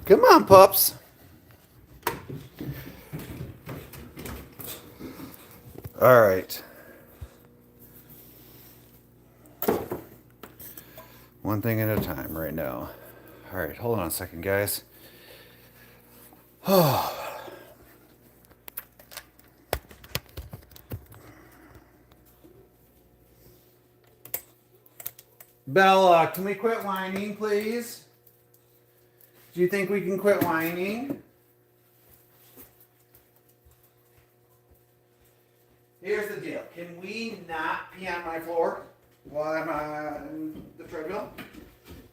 Come on, pups. All right. One thing at a time right now. All right, hold on a second, guys. Bella, can we quit whining, please? Do you think we can quit whining? Here's the deal. Can we not pee on my floor while I'm on the treadmill?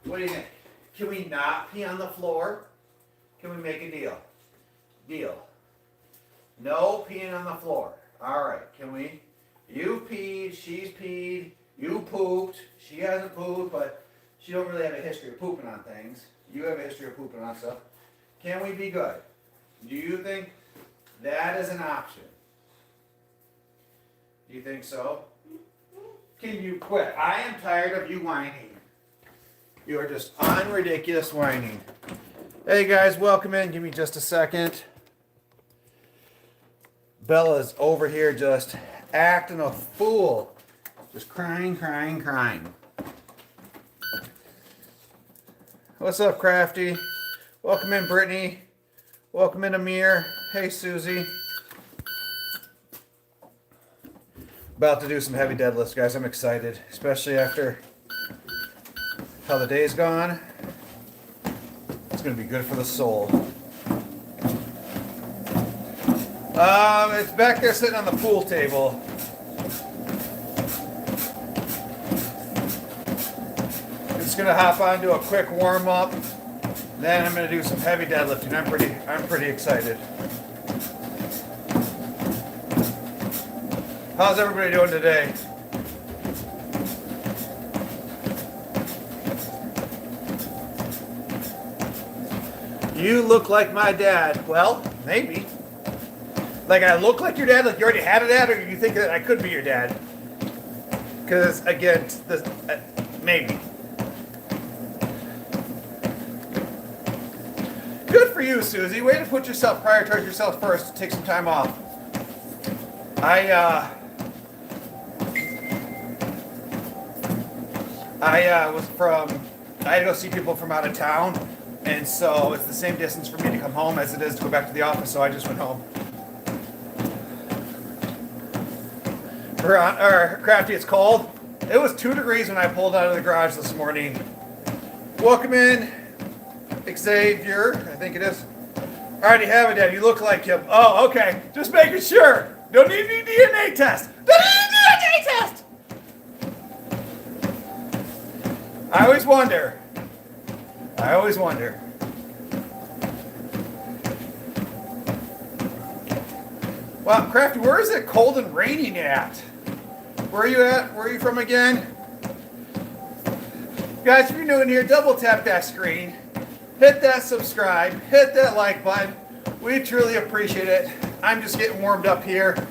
What do you think? Can we not pee on the floor? Can we make a deal? Deal. No peeing on the floor. All right. Can we? You peed. She's peed. You pooped. She hasn't pooped, but she don't really have a history of pooping on things. You have a history of pooping on stuff. Can we be good? Do you think that is an option? Do you think so? Can you quit? I am tired of you whining. You are just unridiculous whining. Hey guys, welcome in. Give me just a second. Bella's over here just acting a fool. Just crying, crying, crying. What's up, Crafty? Welcome in, Brittany. Welcome in, Amir. Hey, Susie. About to do some heavy deadlifts, guys. I'm excited, especially after how the day's gone. It's going to be good for the soul. It's back there sitting on the pool table. I'm just going to hop on, do a quick warm up. Then I'm going to do some heavy deadlifting. I'm pretty excited. How's everybody doing today? You look like my dad. Well, maybe. Like I look like your dad, like you already had a dad, or you think that I could be your dad? Because again, maybe. Good for you, Susie. Way to prioritize yourself first. Take some time off. I had to go see people from out of town, and so it's the same distance for me to come home as it is to go back to the office, so I just went home. Crafty, it's cold. It was 2 degrees when I pulled out of the garage this morning. Welcome in, Xavier, I think it is. I already have it, Dad. You look like him. Oh, okay. Just making sure. Don't need any DNA test. Don't need any DNA test. I always wonder. Wow, Crafty, where is it cold and raining at? Where are you at? Where are you from again? Guys, if you're new in here, double tap that screen. Hit that subscribe. Hit that like button. We truly appreciate it. I'm just getting warmed up here.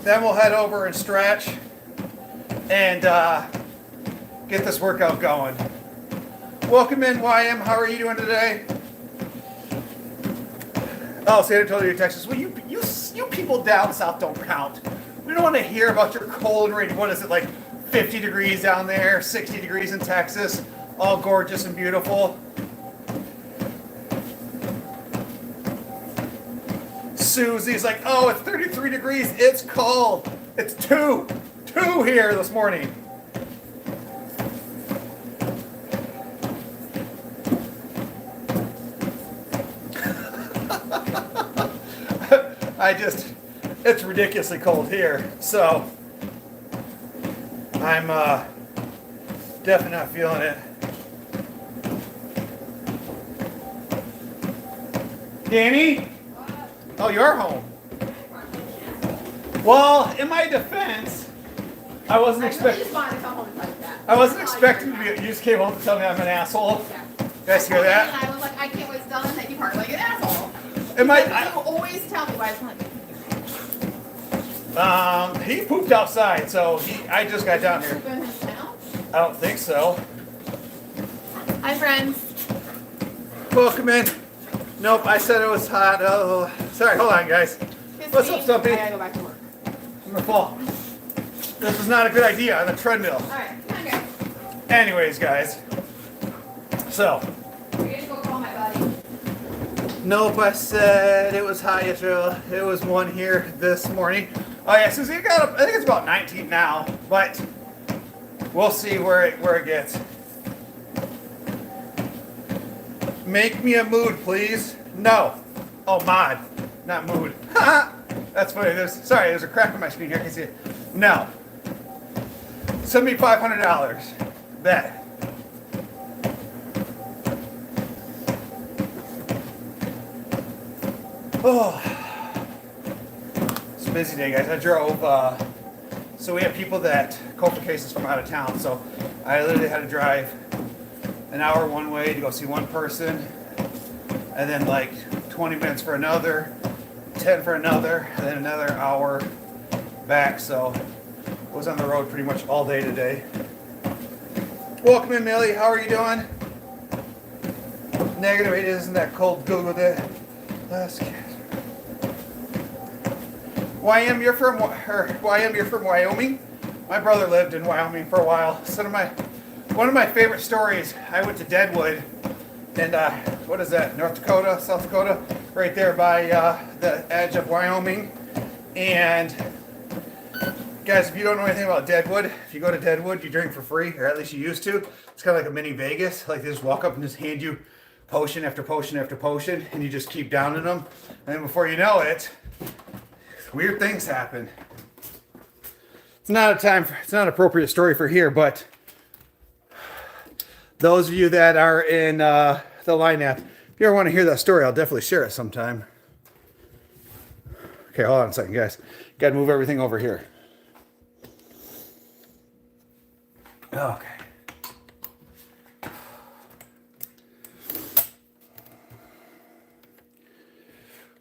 Then we'll head over and stretch and get this workout going. Welcome in, YM. How are you doing today? Oh, San Antonio, Texas. Well, you people down south don't count. We don't want to hear about your cold and rainy. What is it, like 50 degrees down there, 60 degrees in Texas, all gorgeous and beautiful. Susie's like, oh, it's 33 degrees. It's cold. It's 2 here this morning. It's ridiculously cold here, so I'm definitely not feeling it. Danny? Oh, you're home. Well, in my defense, I wasn't expecting. Just wanted to come home like that. I wasn't expecting to be. You just came home to tell me I'm an asshole. Yeah. You guys hear that? And I was like, I can't wait to tell him that you part like an asshole. You always tell me why it's like. He pooped outside, so I just got down here. Poop in his town? I don't think so. Hi, friends. Welcome in. Nope, I said it was hot. Oh, sorry, hold on, guys. What's up, Stumpy? I gotta go back to work. I'm gonna fall. This is not a good idea on a treadmill. Alright, come on, guys. Anyways, guys. So. We're gonna go call my buddy. Nope, I said it was hot yesterday. It was one here this morning. Oh yeah, Susie, I think it's about 19 now, but we'll see where it gets. Make me a mood, please. No. Oh, mod, not mood. That's funny. There's a crack in my screen here. I can see it. No. Send me $500. Bet. Oh. It's a busy day, guys. I drove, so we have people that call for cases from out of town, so I literally had to drive an hour one way to go see one person, and then like 20 minutes for another, 10 for another, and then another hour back, so I was on the road pretty much all day today. Welcome in, Millie. How are you doing? Negative 8 isn't that cold. Go with it. Last kid. YM, you're from Wyoming? My brother lived in Wyoming for a while. One of my favorite stories, I went to Deadwood, and what is that, North Dakota, South Dakota? Right there by the edge of Wyoming. And guys, if you don't know anything about Deadwood, if you go to Deadwood, you drink for free, or at least you used to. It's kind of like a mini Vegas. Like they just walk up and just hand you potion after potion after potion, and you just keep downing them. And then before you know it, weird things happen. It's not an appropriate story for here, but those of you that are in the Line app, if you ever want to hear that story, I'll definitely share it sometime. Okay, hold on a second, guys. Got to move everything over here. Okay.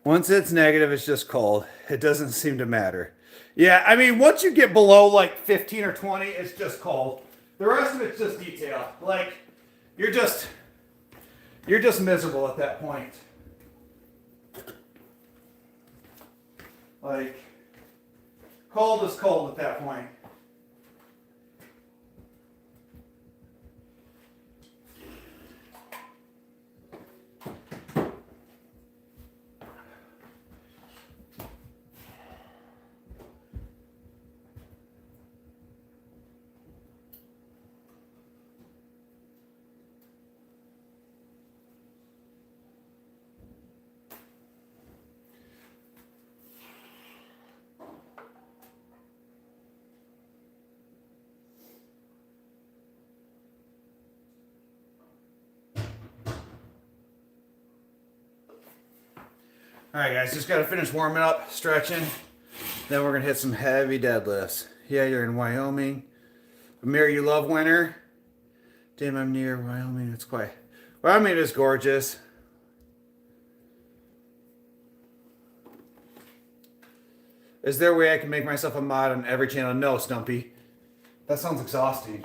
Once it's negative, it's just cold. It doesn't seem to matter. Yeah, I mean, once you get below like 15 or 20, it's just cold. The rest of it's just detail. Like, you're just miserable at that point. Like, cold is cold at that point. All right, guys, just got to finish warming up, stretching. Then we're going to hit some heavy deadlifts. Yeah, you're in Wyoming. Amir, you love winter? Damn, I'm near Wyoming. It's quiet. Wyoming is gorgeous. Is there a way I can make myself a mod on every channel? No, Stumpy. That sounds exhausting.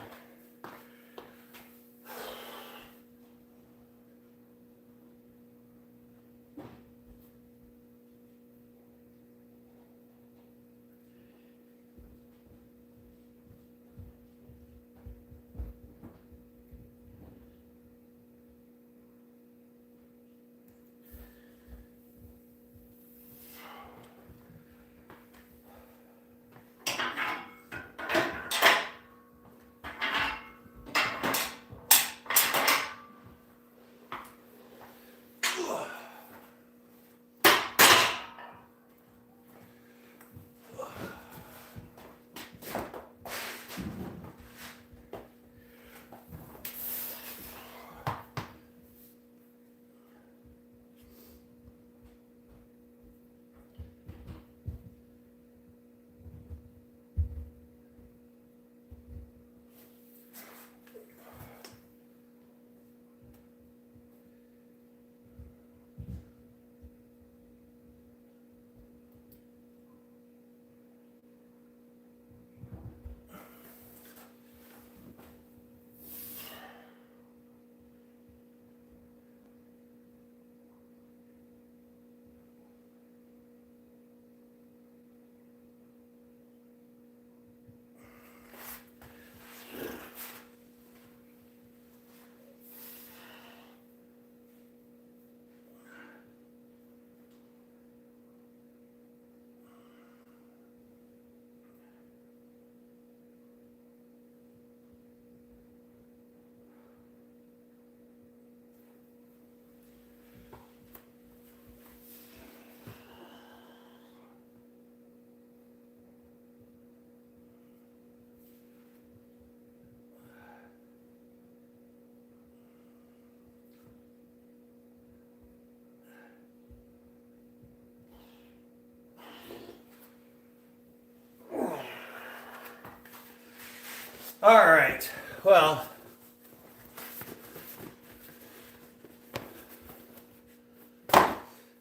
All right. Well,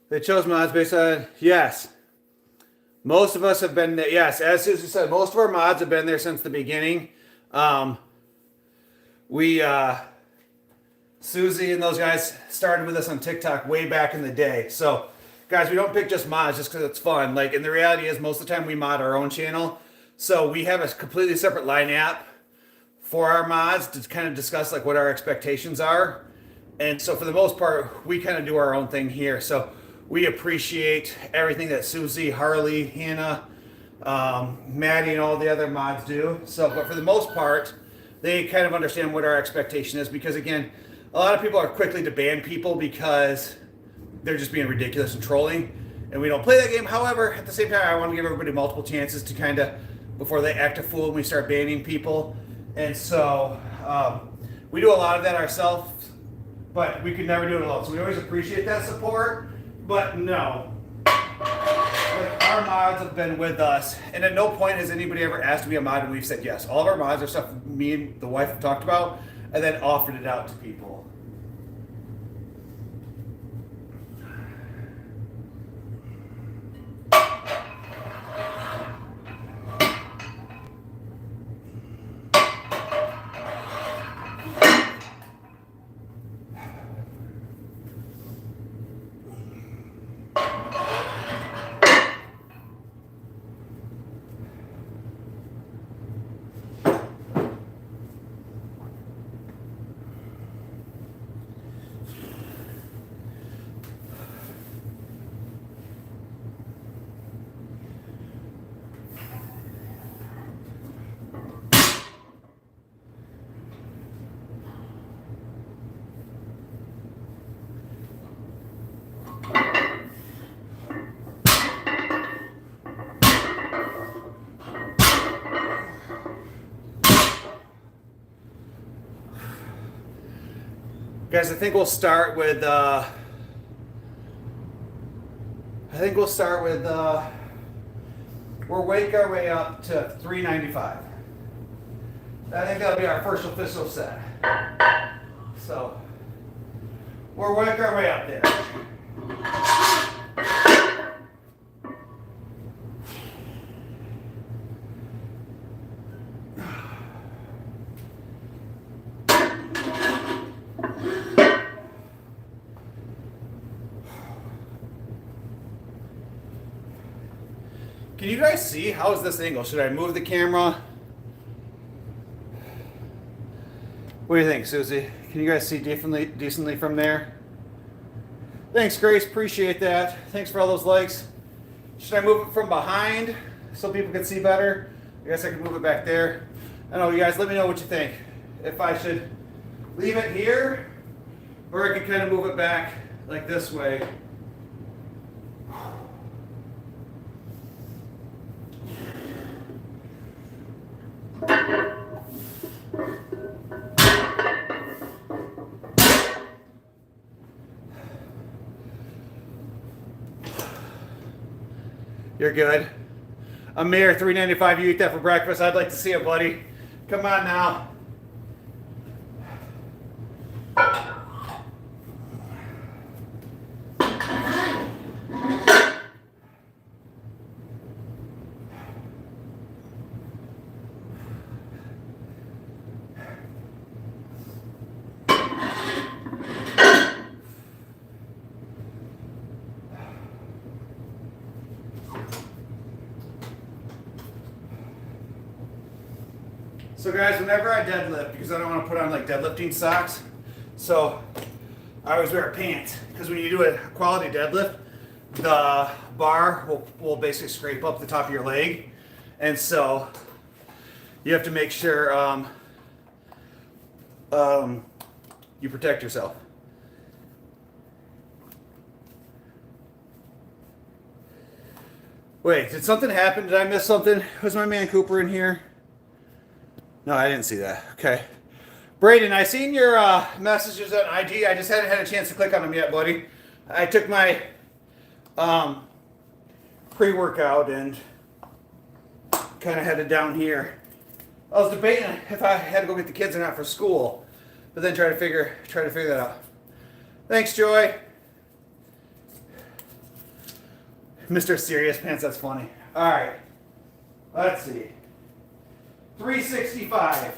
they chose mods based on, yes. Most of us have been there. Yes, as Susie said, most of our mods have been there since the beginning. Susie and those guys started with us on TikTok way back in the day. So, guys, we don't pick just mods just because it's fun. Like, and the reality is most of the time we mod our own channel. So we have a completely separate line app for our mods to kind of discuss like what our expectations are. And so for the most part, we kind of do our own thing here. So we appreciate everything that Susie, Harley, Hannah, Maddie, and all the other mods do. So, but for the most part, they kind of understand what our expectation is because, again, a lot of people are quickly to ban people because they're just being ridiculous and trolling. And we don't play that game. However, at the same time, I want to give everybody multiple chances to kind of, before they act a fool and we start banning people. And so we do a lot of that ourselves, but we could never do it alone. So we always appreciate that support. But no, like our mods have been with us, and at no point has anybody ever asked to be a mod, and we've said yes. All of our mods are stuff me and the wife have talked about, and then offered it out to people. Guys, I think we'll start with we'll wake our way up to 395. I think that'll be our first official set. So we'll work our way up there. Can you guys see? How is this angle? Should I move the camera? What do you think, Susie? Can you guys see decently from there? Thanks, Grace. Appreciate that. Thanks for all those likes. Should I move it from behind so people can see better? I guess I can move it back there. I don't know, you guys, let me know what you think. If I should leave it here, or I can kind of move it back like this way. You're good. Amir, $3.95. You eat that for breakfast? I'd like to see it, buddy. Come on now. So guys, whenever I deadlift, because I don't want to put on like deadlifting socks, so I always wear pants. Because when you do a quality deadlift, the bar will basically scrape up the top of your leg. And so you have to make sure you protect yourself. Wait, did something happen? Did I miss something? Was my man Cooper in here? No, I didn't see that. Okay. Brayden, I seen your messages on IG. I just hadn't had a chance to click on them yet, buddy. I took my pre-workout and kind of headed down here I was debating if I had to go get the kids or not for school, but then try to figure that out. Thanks, Joy. Mr. Serious Pants, that's funny. All right, let's see. 365.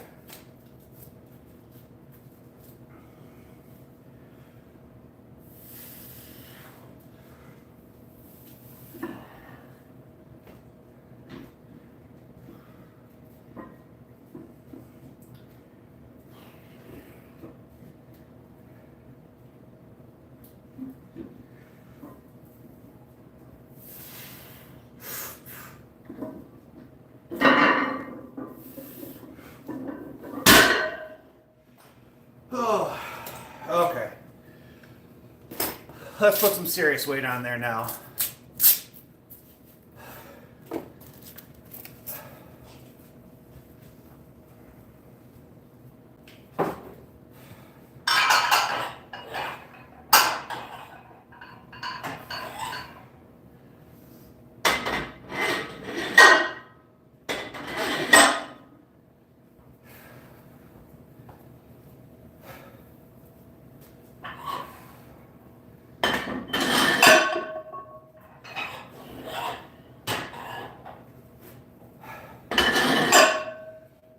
Oh, okay. Let's put some serious weight on there now.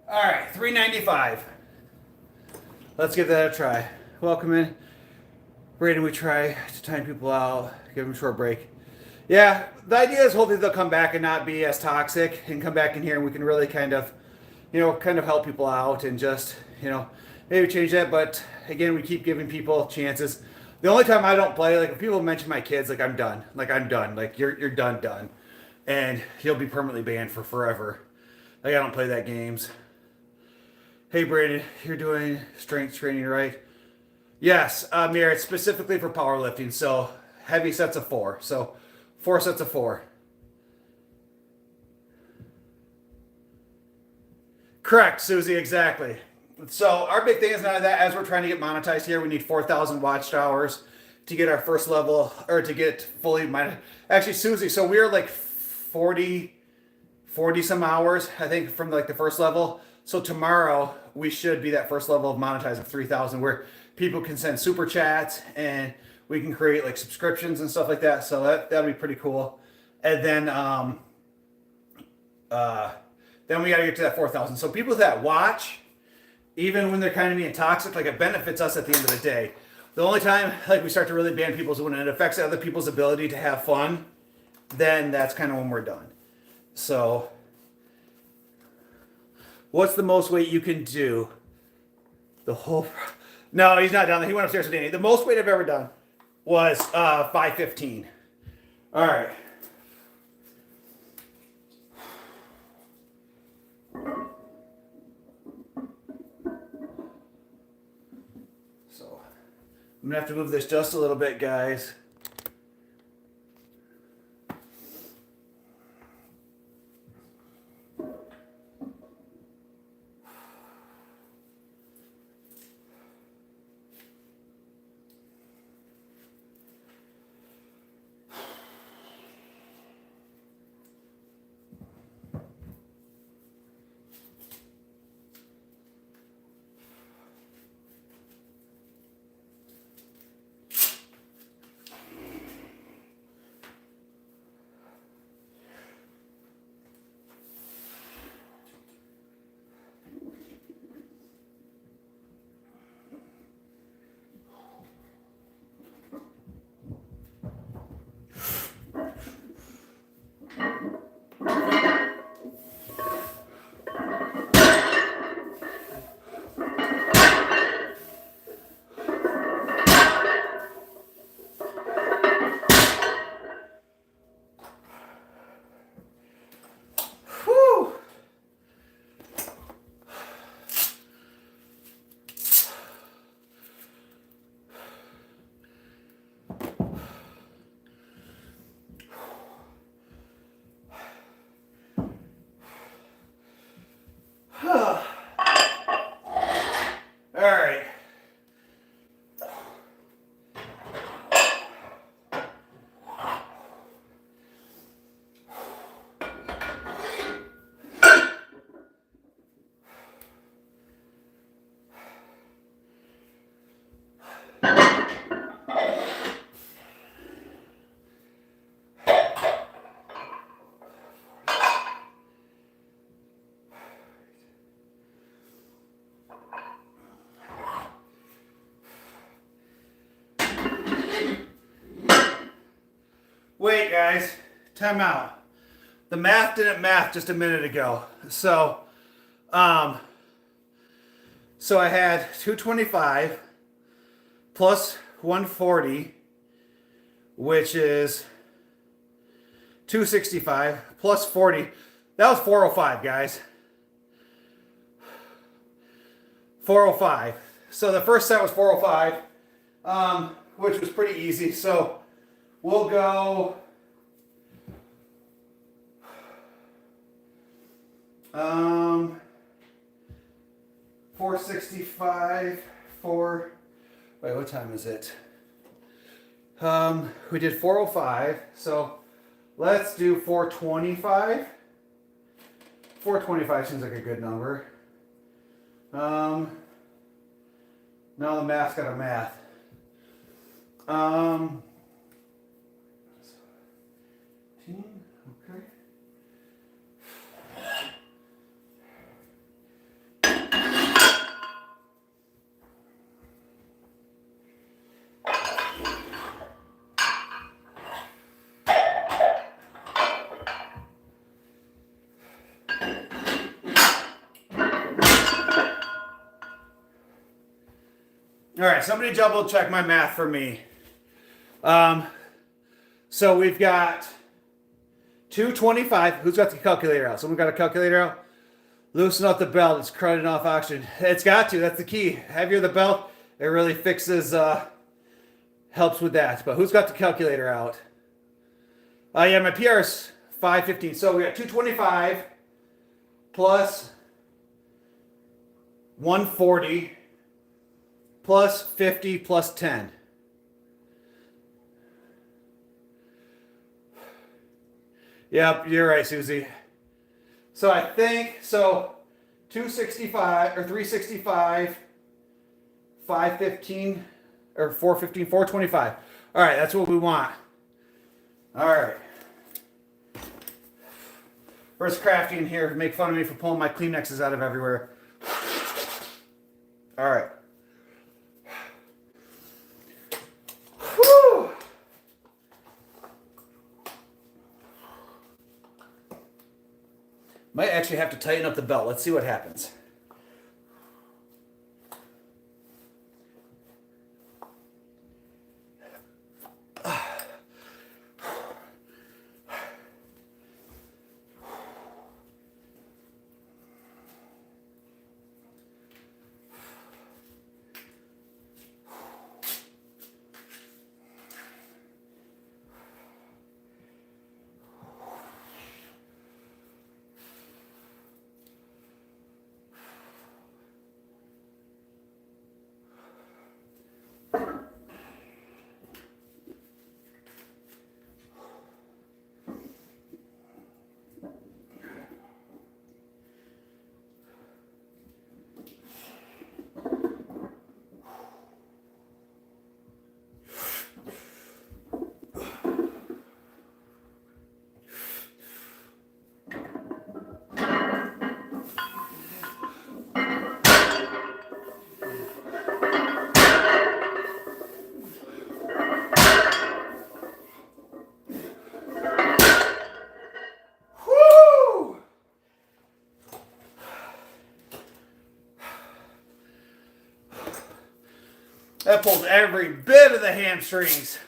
All right, 395. Let's give that a try. Welcome in. Braden, we try to time people out, give them a short break. Yeah, the idea is hopefully they'll come back and not be as toxic and come back in here and we can really kind of help people out and just, maybe change that. But again, we keep giving people chances. The only time I don't play, like if people mention my kids, like I'm done. Like you're done. And you'll be permanently banned for forever. Like I don't play that games. Hey Brandon, you're doing strength training, right? Yes, Mir, it's specifically for powerlifting. So heavy sets of 4. So 4 sets of 4. Correct, Susie, exactly. So our big thing is now that as we're trying to get monetized here, we need 4,000 watched hours to get our first level, or to get fully monetized. Actually, Susie, so we're like 40 some hours, I think, from like the first level. So tomorrow we should be that first level of monetize of 3,000 where people can send super chats and we can create like subscriptions and stuff like that. So that'll be pretty cool. And then we got to get to that 4,000. So people that watch, even when they're kind of being toxic, like it benefits us at the end of the day. The only time like we start to really ban people is when it affects other people's ability to have fun. Then that's kind of when we're done. So what's the most weight you can do? No, he's not down there. He went upstairs with Danny. The most weight I've ever done was 515. All right. So I'm gonna have to move this just a little bit, guys. Wait, guys. Time out. The math didn't math just a minute ago. So I had 225 plus 140, which is 265 plus 40. That was 405, guys. 405. So the first set was 405, which was pretty easy. So we'll go 465 for, wait, what time is it? We did 405, so let's do 425. 425 seems like a good number. Now the math's got a math. Okay. All right, somebody double check my math for me. So we've got 225. Who's got the calculator out? Someone got a calculator out? Loosen up the belt. It's crowding off oxygen. It's got to. That's the key. Heavier the belt, it really fixes, helps with that. But who's got the calculator out? Yeah, my PR is 515. So we got 225 plus 140 plus 50 plus 10. Yep, you're right, Susie. So I think, 265 or 365, 515 or 415, 425. All right, that's what we want. All right. Where's Crafty in here to make fun of me for pulling my Kleenexes out of everywhere? All right. Whew. Might actually have to tighten up the belt. Let's see what happens. That pulled every bit of the hamstrings.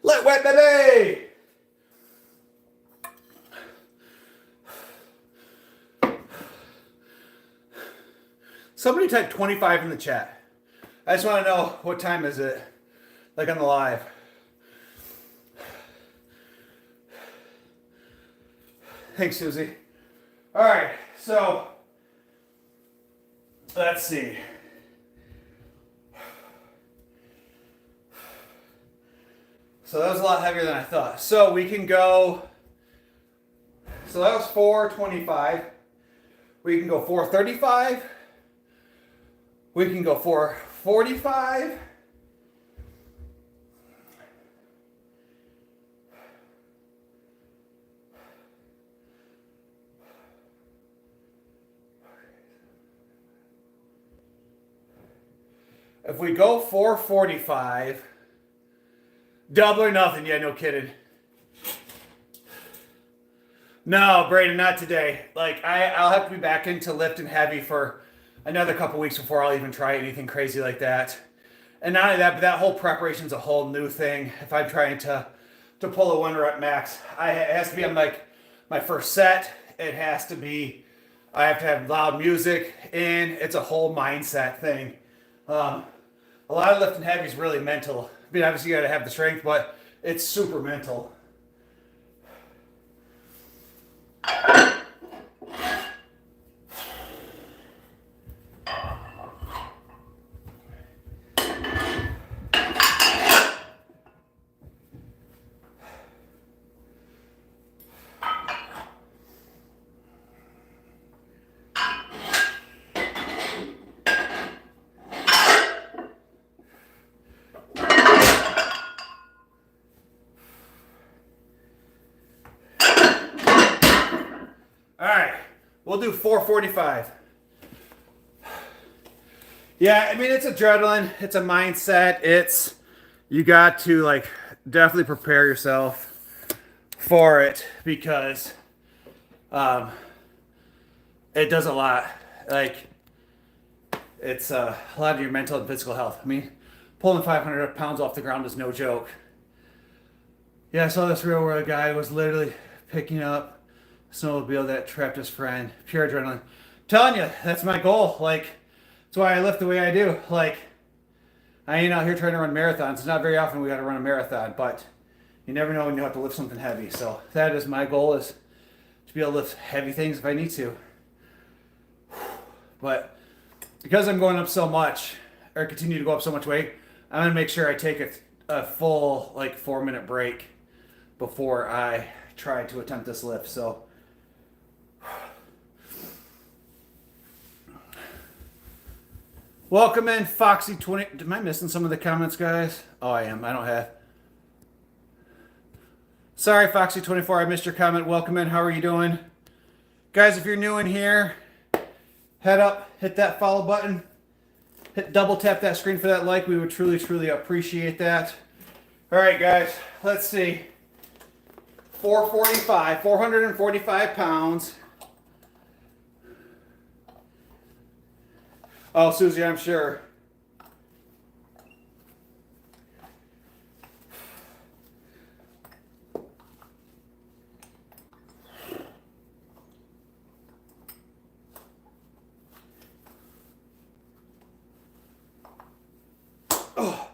Let wet, baby! Somebody type 25 in the chat. I just want to know what time is it, like on the live. Thanks, Susie. All right, so let's see. So that was a lot heavier than I thought. So we can go, so that was 425. We can go 435. We can go 445. If we go 445, double or nothing. Yeah, no kidding. No, Brayden, not today. Like, I'll have to be back into lifting heavy for another couple weeks before I'll even try anything crazy like that. And not only that, but that whole preparation's a whole new thing. If I'm trying to pull a 1 rep max, it has to be on like my first set. It has to be, I have to have loud music, and it's a whole mindset thing. A lot of lifting heavy is really mental. I mean, obviously you got to have the strength, but it's super mental. We'll do 445. Yeah, I mean, it's adrenaline. It's a mindset. You got to like definitely prepare yourself for it because it does a lot. Like, it's a lot of your mental and physical health. I mean, pulling 500 pounds off the ground is no joke. Yeah, I saw this reel where a guy was literally picking up snowmobile that trapped his friend. Pure adrenaline. I'm telling you, that's my goal. Like, that's why I lift the way I do. Like, I ain't out here trying to run marathons. It's not very often we got to run a marathon, but you never know when you have to lift something heavy. So that is my goal, is to be able to lift heavy things if I need to. But because I'm going up so much, or continue to go up so much weight, I'm going to make sure I take a full like 4-minute break before I try to attempt this lift. So welcome in, Foxy20. Am I missing some of the comments, guys? Oh, I am. I don't have. Sorry, Foxy24. I missed your comment. Welcome in. How are you doing? Guys, if you're new in here, head up, hit that follow button. Double tap that screen for that like. We would truly, truly appreciate that. All right, guys. Let's see. 445 pounds. Oh, Susie, I'm sure. Oh.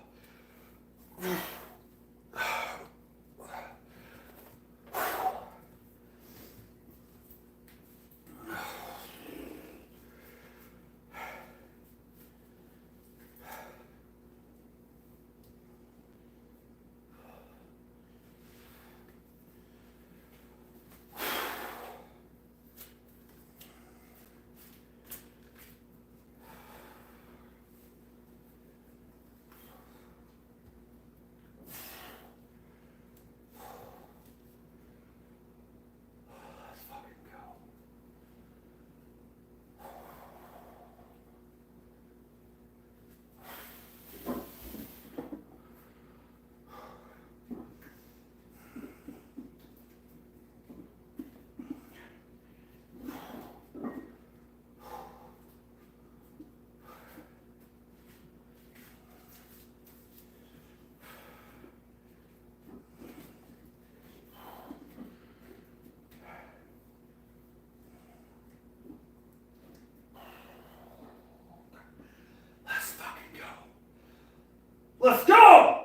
Let's go!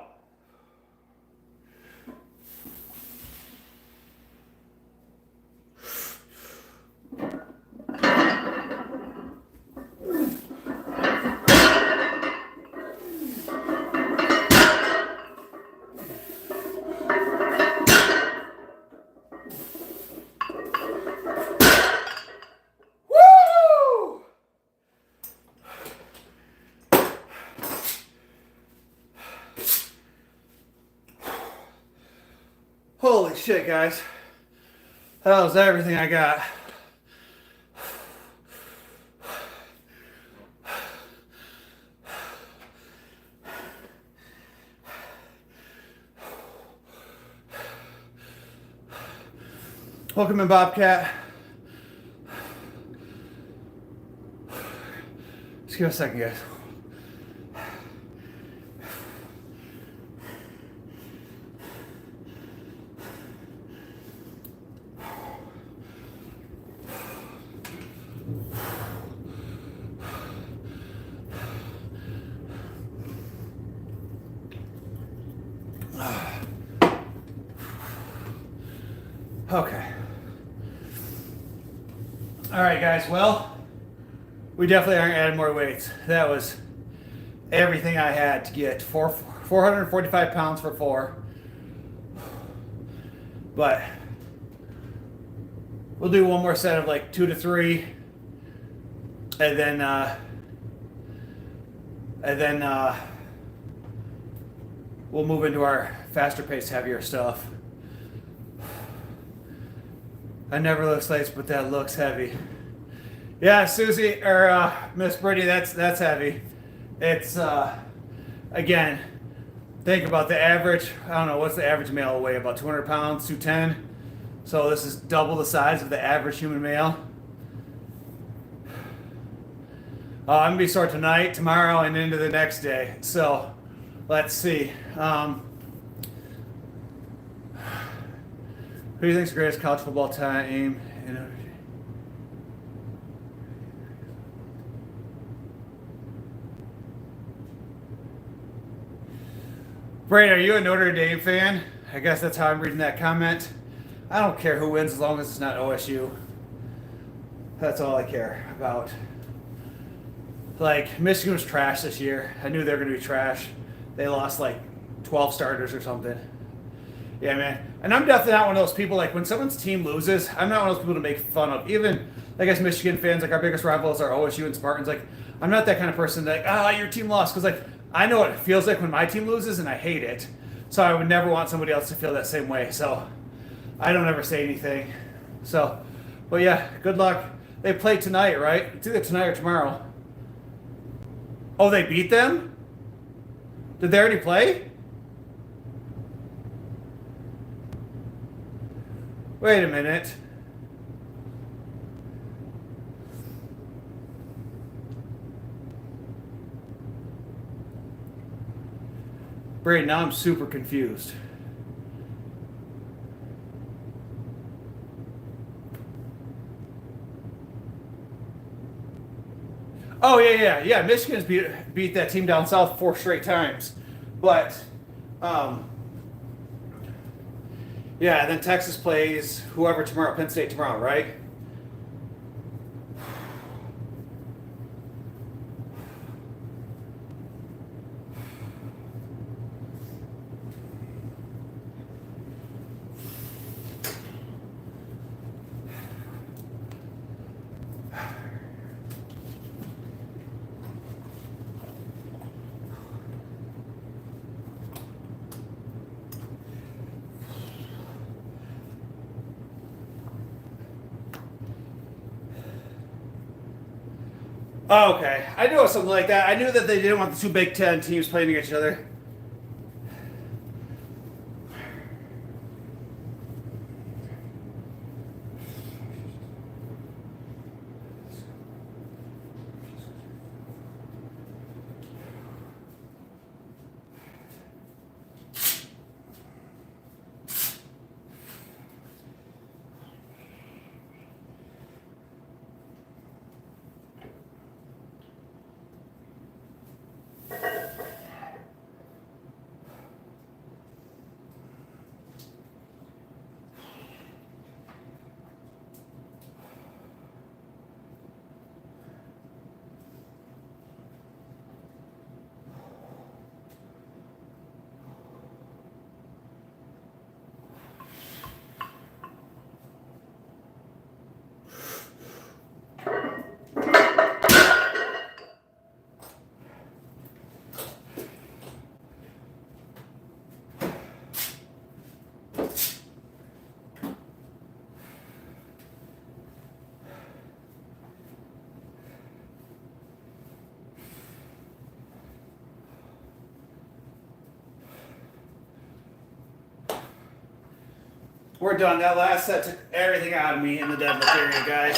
Holy shit, guys. That was everything I got. Welcome in, Bobcat. Just give me a second, guys. Okay. All right, guys. Well, we definitely aren't adding more weights. That was everything I had to get. 445 pounds for 4. But we'll do one more set of like 2 to 3, and then we'll move into our faster paced, heavier stuff. I never lift weights, but that looks heavy. Yeah, Susie or Miss Brittany, that's heavy. It's again, think about the average. I don't know what's the average male weigh, about 200 pounds, 210. So this is double the size of the average human male. I'm gonna be sore tonight, tomorrow, and into the next day. So let's see. Who do you think is the greatest college football team? Brady, are you a Notre Dame fan? I guess that's how I'm reading that comment. I don't care who wins as long as it's not OSU. That's all I care about. Like, Michigan was trash this year. I knew they were going to be trash. They lost like 12 starters or something. Yeah, man. And I'm definitely not one of those people, like, when someone's team loses, I'm not one of those people to make fun of. Even, like, as Michigan fans, like, our biggest rivals are OSU and Spartans. Like, I'm not that kind of person that, your team lost. Because, like, I know what it feels like when my team loses, and I hate it. So I would never want somebody else to feel that same way. So I don't ever say anything. So, but yeah, good luck. They play tonight, right? It's either tonight or tomorrow. Oh, they beat them? Did they already play? Wait a minute. Brady, now I'm super confused. Oh, yeah. Michigan's beat that team down south 4 straight times. But, yeah, then Texas plays whoever tomorrow, Penn State tomorrow, right? Oh, okay. I knew it was something like that. I knew that they didn't want the 2 Big Ten teams playing against each other. We're done. That last set took everything out of me in the deadlift area, guys.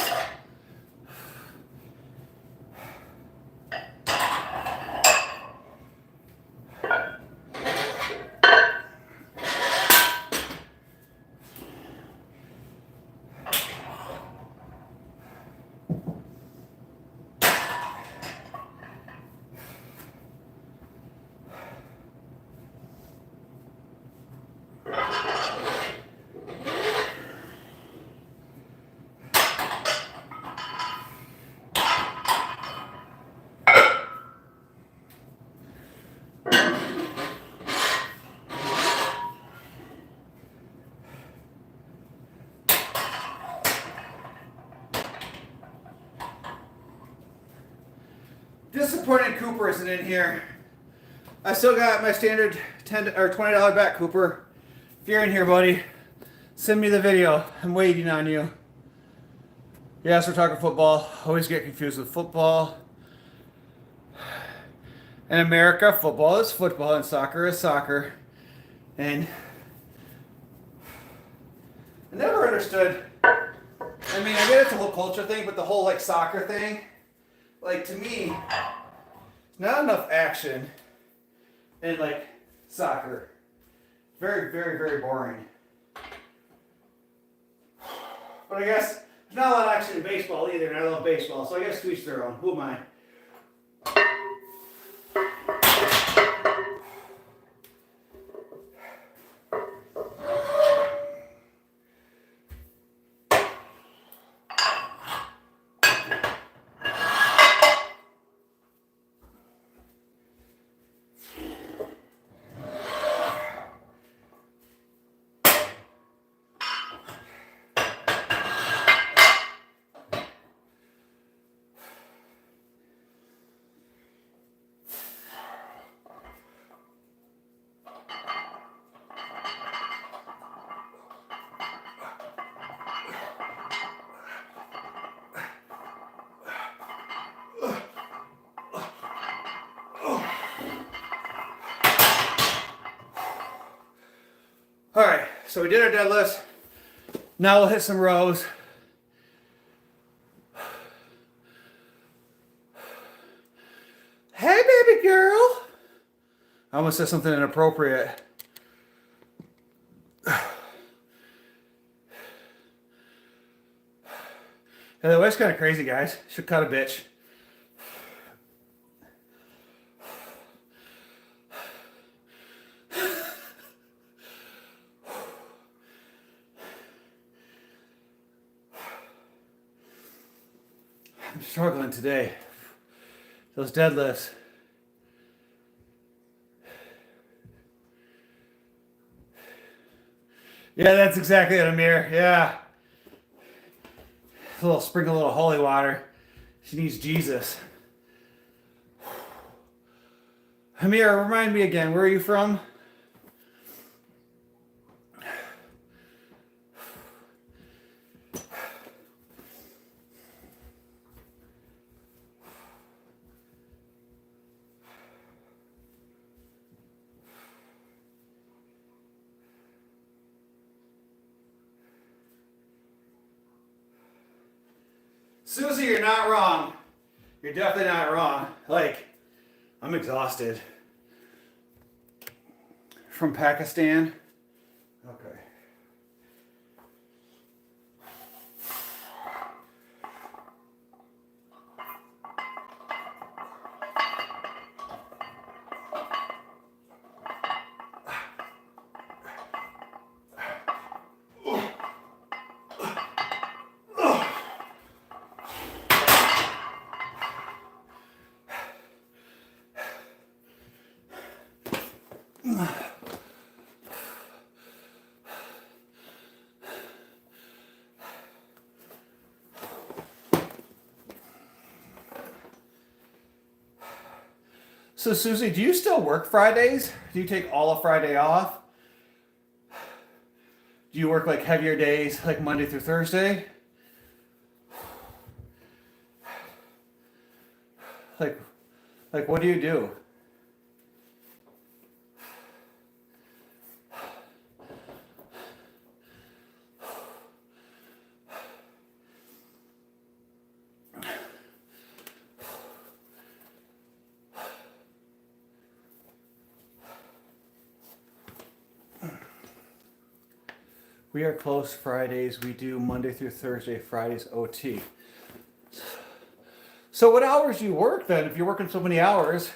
Disappointed Cooper isn't in here. I still got my standard $10 or $20 back, Cooper. If you're in here, buddy, send me the video. I'm waiting on you. Yes, we're talking football. Always get confused with football. In America, football is football and soccer is soccer. And I never understood. I mean, I get it's a whole culture thing, but the whole like soccer thing, like to me, not enough action in like soccer. Very, very, very boring. But I guess there's not a lot of action in baseball either, and I love baseball, so I guess to each their own. Who am I? All right, so we did our deadlifts. Now we'll hit some rows. Hey, baby girl. I almost said something inappropriate. Yeah, the wife's kind of crazy, guys. Should cut a bitch. I'm struggling today. Those deadlifts. Yeah, that's exactly it, Amir. Yeah. A little sprinkle, a little holy water. She needs Jesus. Amir, remind me again, where are you from? Susie, you're not wrong. You're definitely not wrong. Like, I'm exhausted. From Pakistan. Okay. So Susie, do you still work Fridays? Do you take all of Friday off? Do you work like heavier days, like Monday through Thursday? Like what do you do? We are closed Fridays. We do Monday through Thursday, Fridays OT. So what hours do you work then if you're working so many hours?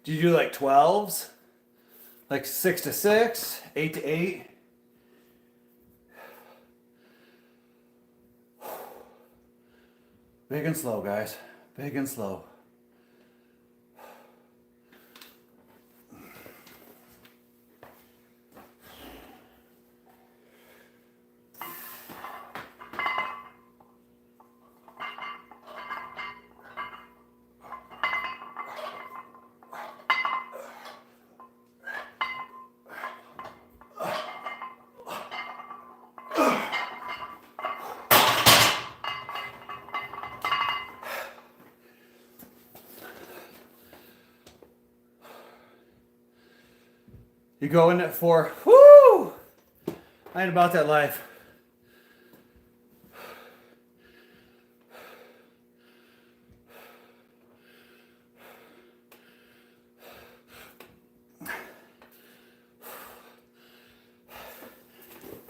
Do you do like 12s? Like 6 to 6, 8 to 8? Big and slow, guys. Big and slow. You go in it for, whoo! I ain't about that life.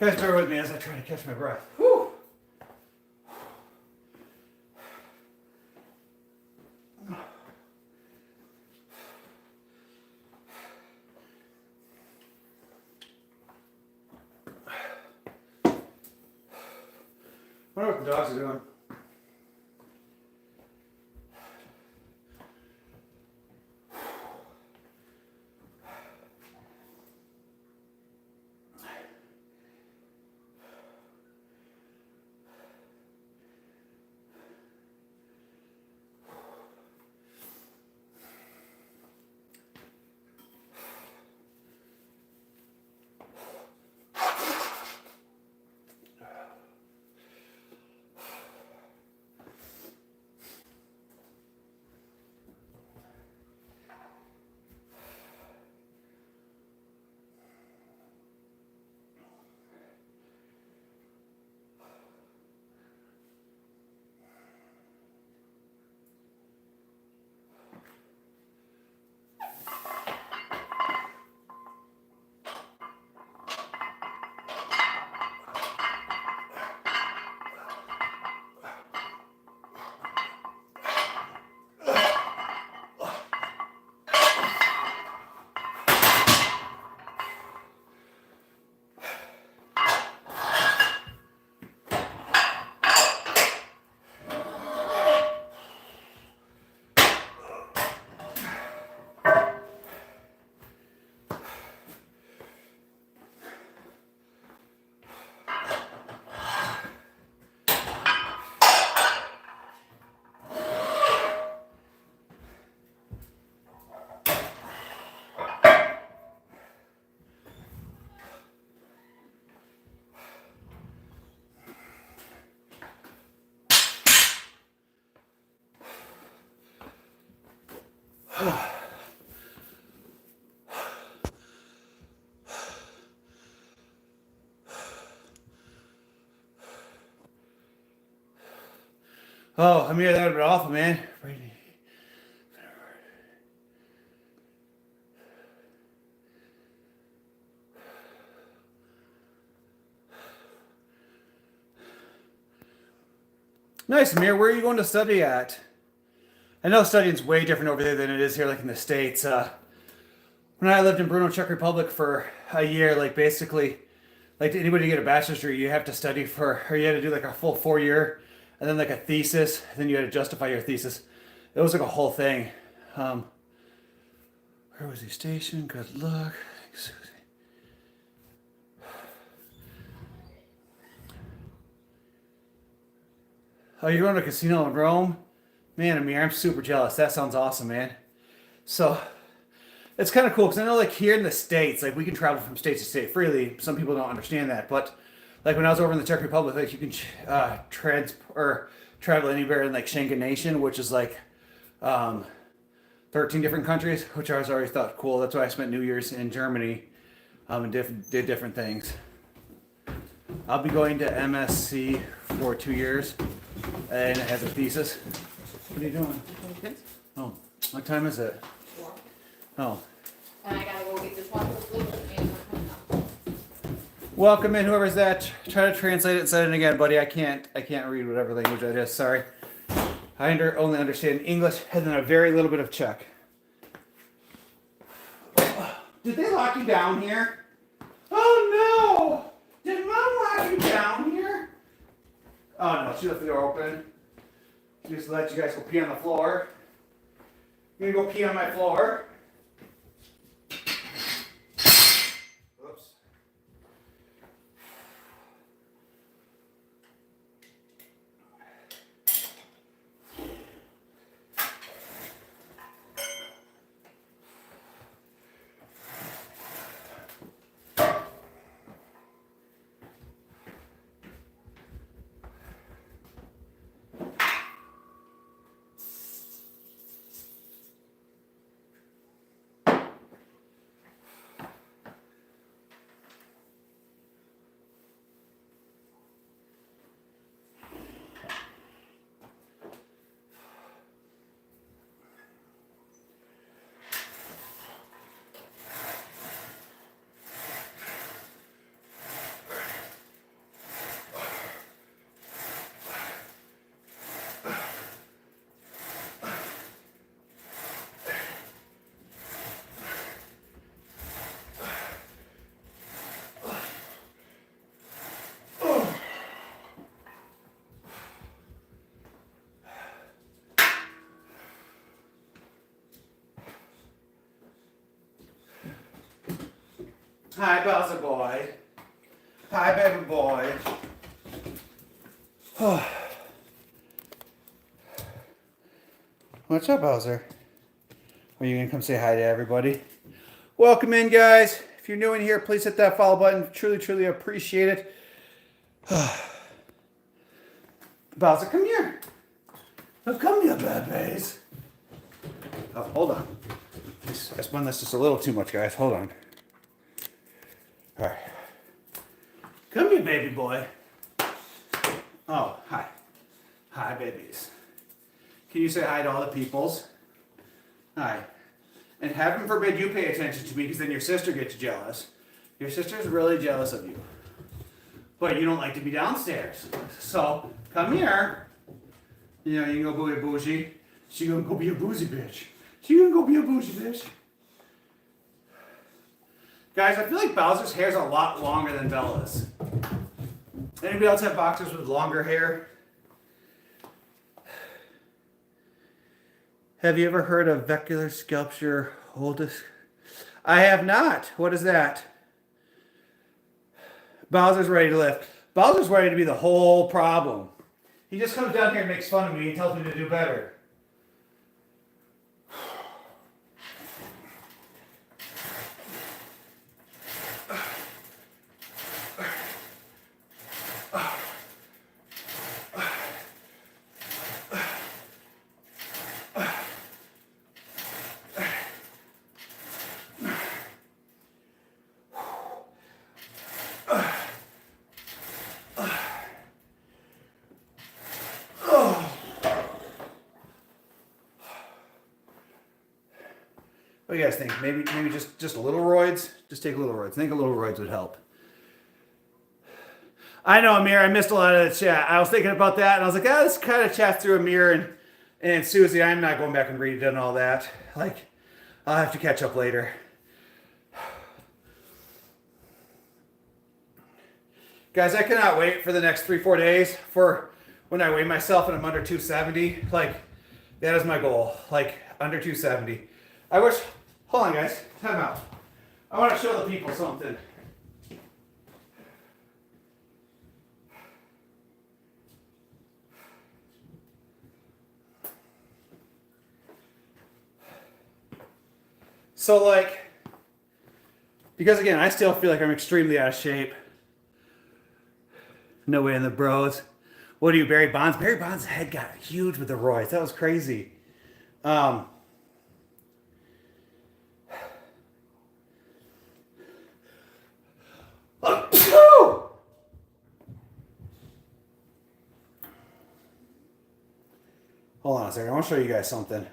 Guys, bear with me as I try to catch my breath. Whew. I wonder what the dogs are doing. Oh, Amir, that would have been awful, man. Nice, Amir. Where are you going to study at? I know studying's way different over there than it is here, like in the States. When I lived in Brno, Czech Republic for a year, like basically, like anybody to get a bachelor's degree, you have to study for, or you had to do like a full 4 year, and then like a thesis, then you had to justify your thesis. It was like a whole thing. Where was he stationed? Good luck. Susie. Oh, you're going to a casino in Rome? Man, Amir, I'm super jealous. That sounds awesome, man. So, it's kind of cool because I know like here in the States, like we can travel from state to state freely. Some people don't understand that, but like when I was over in the Czech Republic, like you can travel anywhere in like Schengen nation, which is like 13 different countries, which I was already thought cool. That's why I spent New Year's in Germany and did different things. I'll be going to MSc for 2 years and it has a thesis. What are you doing? Oh, what time is it? 4. Oh. And I gotta go get this one. Welcome in, whoever's that. Try to translate it and say it again, buddy. I can't read whatever language that is. Sorry. I only understand English and then a very little bit of Czech. Did they lock you down here? Oh no! Did Mom lock you down here? Oh no, she left the door open. She just let you guys go pee on the floor. You're gonna go pee on my floor. Oops. Hi, Bowser boy. Hi, baby boy. What's up, Bowser? Are you gonna come say hi to everybody? Welcome in, guys. If you're new in here, please hit that follow button. Truly, truly appreciate it. Bowser, come here. Oh, come here, babies. Oh, hold on. I spun this just a little too much, guys. Hold on. All right. Come here, baby boy. Oh, hi. Hi, babies. Can you say hi to all the peoples? Hi. And heaven forbid you pay attention to me because then your sister gets jealous. Your sister's really jealous of you. But you don't like to be downstairs. So, come here. You know, you can go be a bougie. She gonna go be a bougie bitch. She gonna go be a bougie bitch. Guys, I feel like Bowser's hair's a lot longer than Bella's. Anybody else have boxers with longer hair? Have you ever heard of vehicular sculpture oldest? I have not. What is that? Bowser's ready to lift. Bowser's ready to be the whole problem. He just comes down here and makes fun of me and tells me to do better. What do you guys think? Maybe just a little roids? Just take a little roids. I think a little roids would help. I know, Amir, I missed a lot of the chat. I was thinking about that, and I was like, let's kind of chat through Amir and Susie. I'm not going back and reading all that. Like, I'll have to catch up later. Guys, I cannot wait for the next 3-4 days for when I weigh myself and I'm under 270. Like, that is my goal. Like, under 270. I wish, hold on guys, time out. I want to show the people something. So like, because again, I still feel like I'm extremely out of shape. No way in the bros. What are you, Barry Bonds? Barry Bonds' head got huge with the roids. That was crazy. Hold on a second. I want to show you guys something.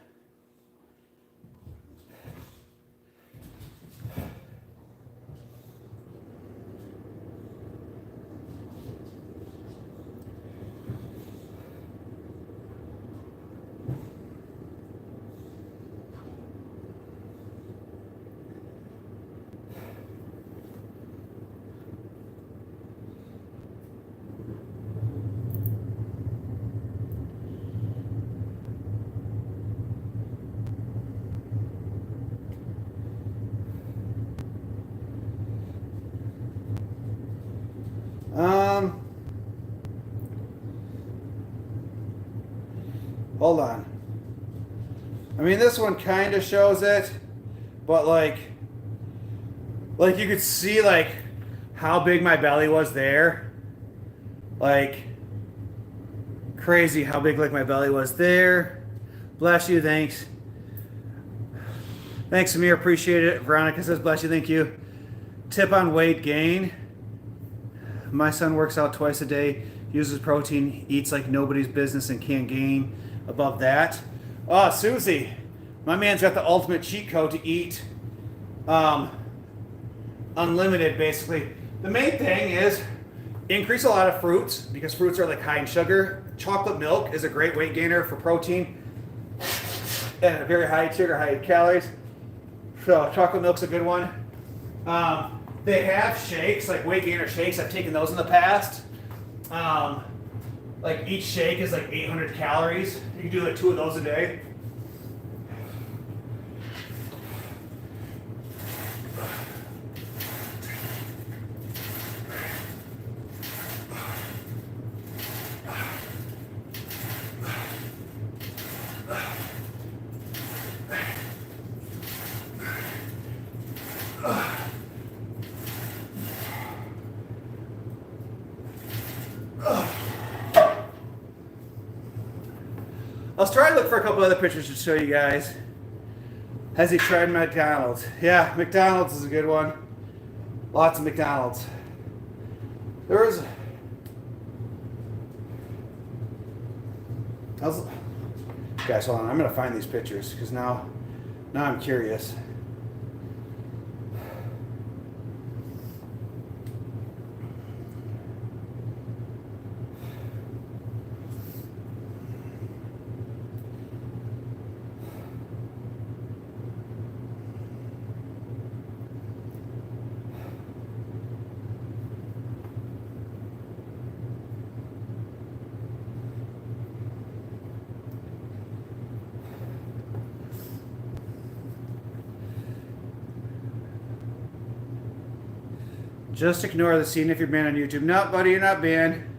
Hold on. I mean, this one kind of shows it, but like you could see like how big my belly was there. Like crazy how big like my belly was there. Bless you, thanks. Thanks, Amir, appreciate it. Veronica says, bless you, thank you. Tip on weight gain. My son works out twice a day, uses protein, eats like nobody's business, and can't gain above that. Oh, Susie, my man's got the ultimate cheat code to eat unlimited, basically. The main thing is increase a lot of fruits, because fruits are like high in sugar. Chocolate milk is a great weight gainer for protein and very high in sugar, high in calories. So chocolate milk's a good one. They have shakes, like weight gainer shakes. I've taken those in the past. Like each shake is like 800 calories. You can do like 2 of those a day. I was trying to look for a couple other pictures to show you guys. Has he tried McDonald's? Yeah, McDonald's is a good one. Lots of McDonald's. There was... Guys, hold on. I'm going to find these pictures because now I'm curious. Just ignore the scene if you're banned on YouTube. No, buddy, you're not banned.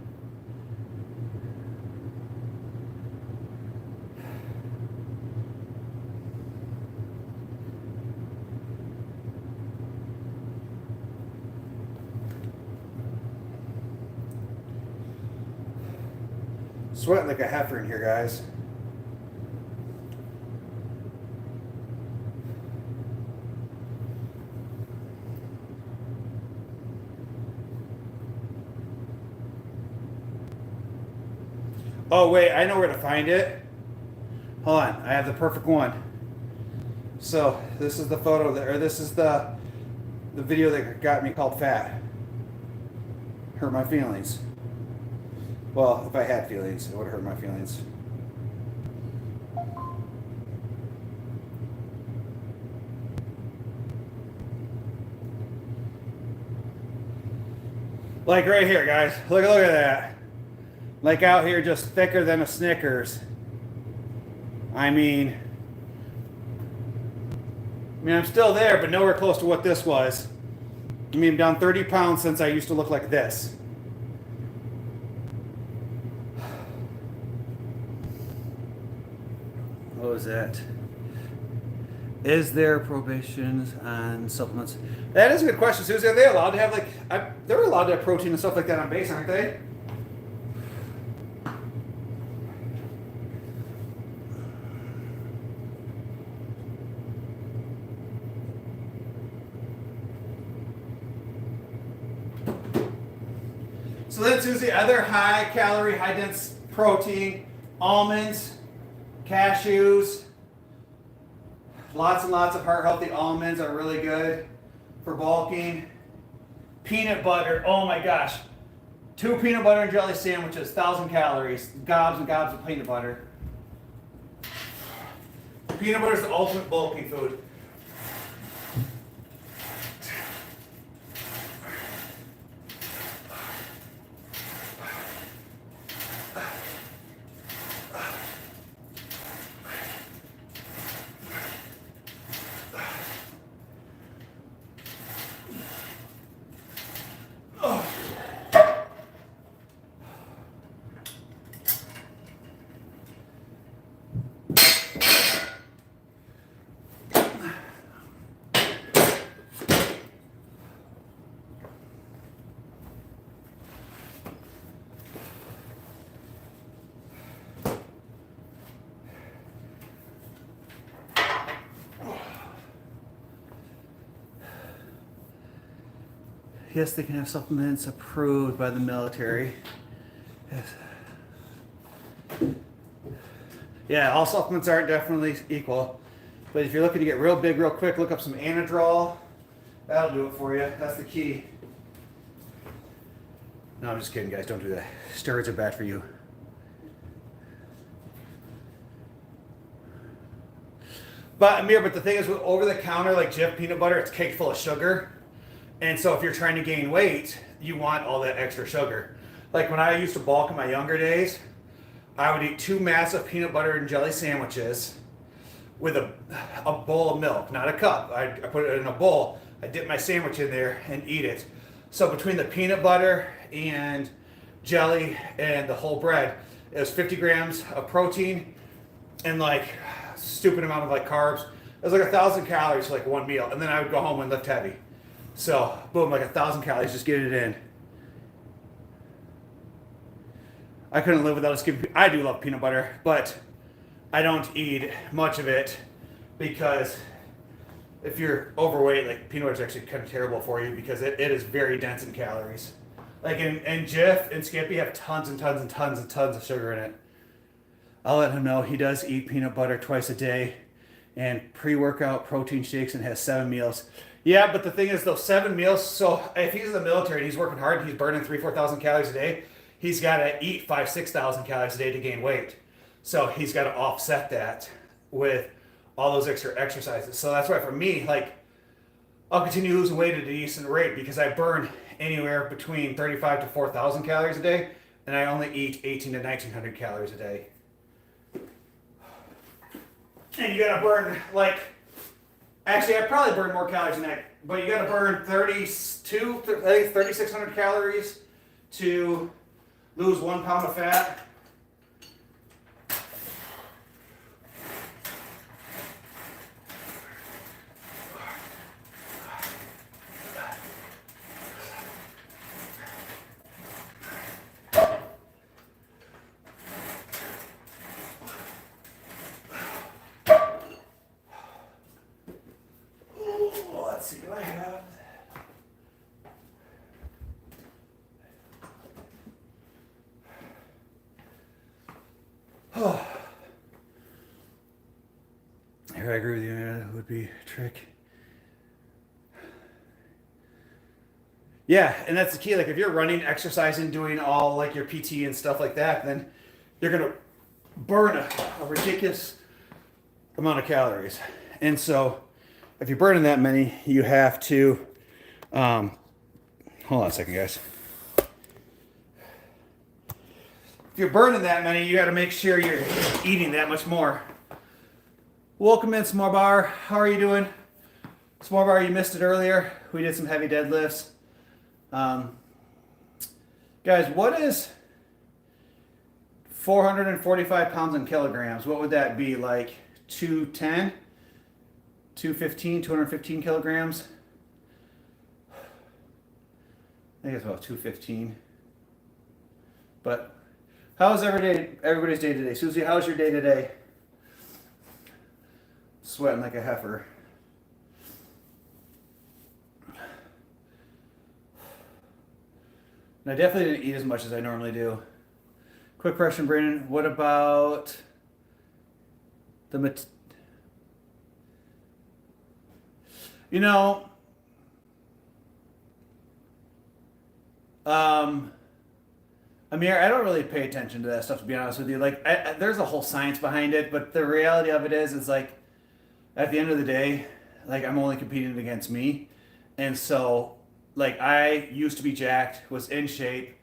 Sweating like a heifer in here, guys. Oh wait, I know where to find it. Hold on, I have the perfect one. So this is the photo that, or this is the video that got me called fat. Hurt my feelings. Well, if I had feelings, it would hurt my feelings. Like right here, guys. Look at that. Like out here, just thicker than a Snickers. I mean, I'm still there, but nowhere close to what this was. I mean, I'm down 30 pounds since I used to look like this. What was that? Is there prohibitions on supplements? That is a good question, Susie. Are they allowed to have they're allowed to have protein and stuff like that on base, aren't they? So then, Susie, other high calorie, high dense protein, almonds, Cashews. Lots and lots of heart healthy almonds are really good for bulking. Peanut butter, oh my gosh. 2 peanut butter and jelly sandwiches, 1,000 calories. Gobs and gobs of peanut butter. Peanut butter is the ultimate bulking food. Yes, they can have supplements approved by the military. Yes. Yeah, all supplements aren't definitely equal. But if you're looking to get real big real quick, look up some Anadrol. That'll do it for you. That's the key. No, I'm just kidding, guys. Don't do that. Steroids are bad for you. But Amir, but the thing is, with over the counter like Jif peanut butter, it's caked full of sugar. And so if you're trying to gain weight, you want all that extra sugar. Like when I used to bulk in my younger days, I would eat 2 massive peanut butter and jelly sandwiches with a bowl of milk, not a cup. I put it in a bowl. I dip my sandwich in there and eat it. So between the peanut butter and jelly and the whole bread, it was 50 grams of protein and like stupid amount of like carbs. It was like 1,000 calories for like one meal. And then I would go home and lift heavy. So boom, like 1,000 calories, just get it in. I couldn't live without a scoop. I do love peanut butter, but I don't eat much of it because if you're overweight, like peanut butter is actually kind of terrible for you because it is very dense in calories. Like in Jif and Skippy have tons and tons and tons and tons of sugar in it. I'll let him know he does eat peanut butter twice a day and pre-workout protein shakes and has 7 meals. Yeah, but the thing is those 7 meals, so if he's in the military and he's working hard and he's burning 3,000-4,000 calories a day, he's got to eat 5,000-6,000 calories a day to gain weight. So he's got to offset that with all those extra exercises. So that's why for me, like, I'll continue losing weight at a decent rate because I burn anywhere between 3,500 to 4,000 calories a day, and I only eat 1,800 to 1,900 calories a day. And you got to burn, like, actually, I probably burn more calories than that, but you got to burn 3,600 calories to lose 1 pound of fat. Let's see what I have. Oh. Here, I agree with you. That would be a trick. Yeah, and that's the key. Like if you're running, exercising, doing all like your PT and stuff like that, then you're gonna burn a ridiculous amount of calories. And so if you're burning that many, you have to, hold on a second, guys. If you're burning that many, you got to make sure you're eating that much more. Welcome in, Small Bar. How are you doing? Small Bar, you missed it earlier. We did some heavy deadlifts. Guys, what is 445 pounds in kilograms? What would that be? Like 210? 215, 215 kilograms? I think it's about 215. But how's everybody's day today? Susie, how's your day today? Sweating like a heifer. And I definitely didn't eat as much as I normally do. Quick question, Brandon. What about You know, Amir, I don't really pay attention to that stuff, to be honest with you. Like, there's a whole science behind it, but the reality of it is like, at the end of the day, like, I'm only competing against me. And so, like, I used to be jacked, was in shape.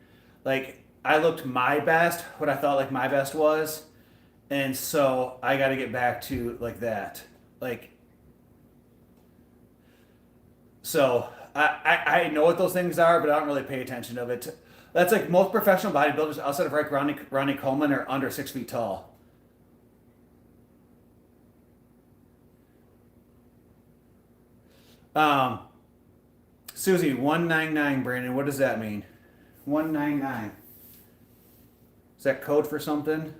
Like, I looked my best, what I thought, like, my best was. And so, I got to get back to, like, that. Like, so, I know what those things are, but I don't really pay attention to it. That's like most professional bodybuilders outside of like Ronnie Coleman are under 6 feet tall. Susie, 199, Brandon. What does that mean? 199. Is that code for something?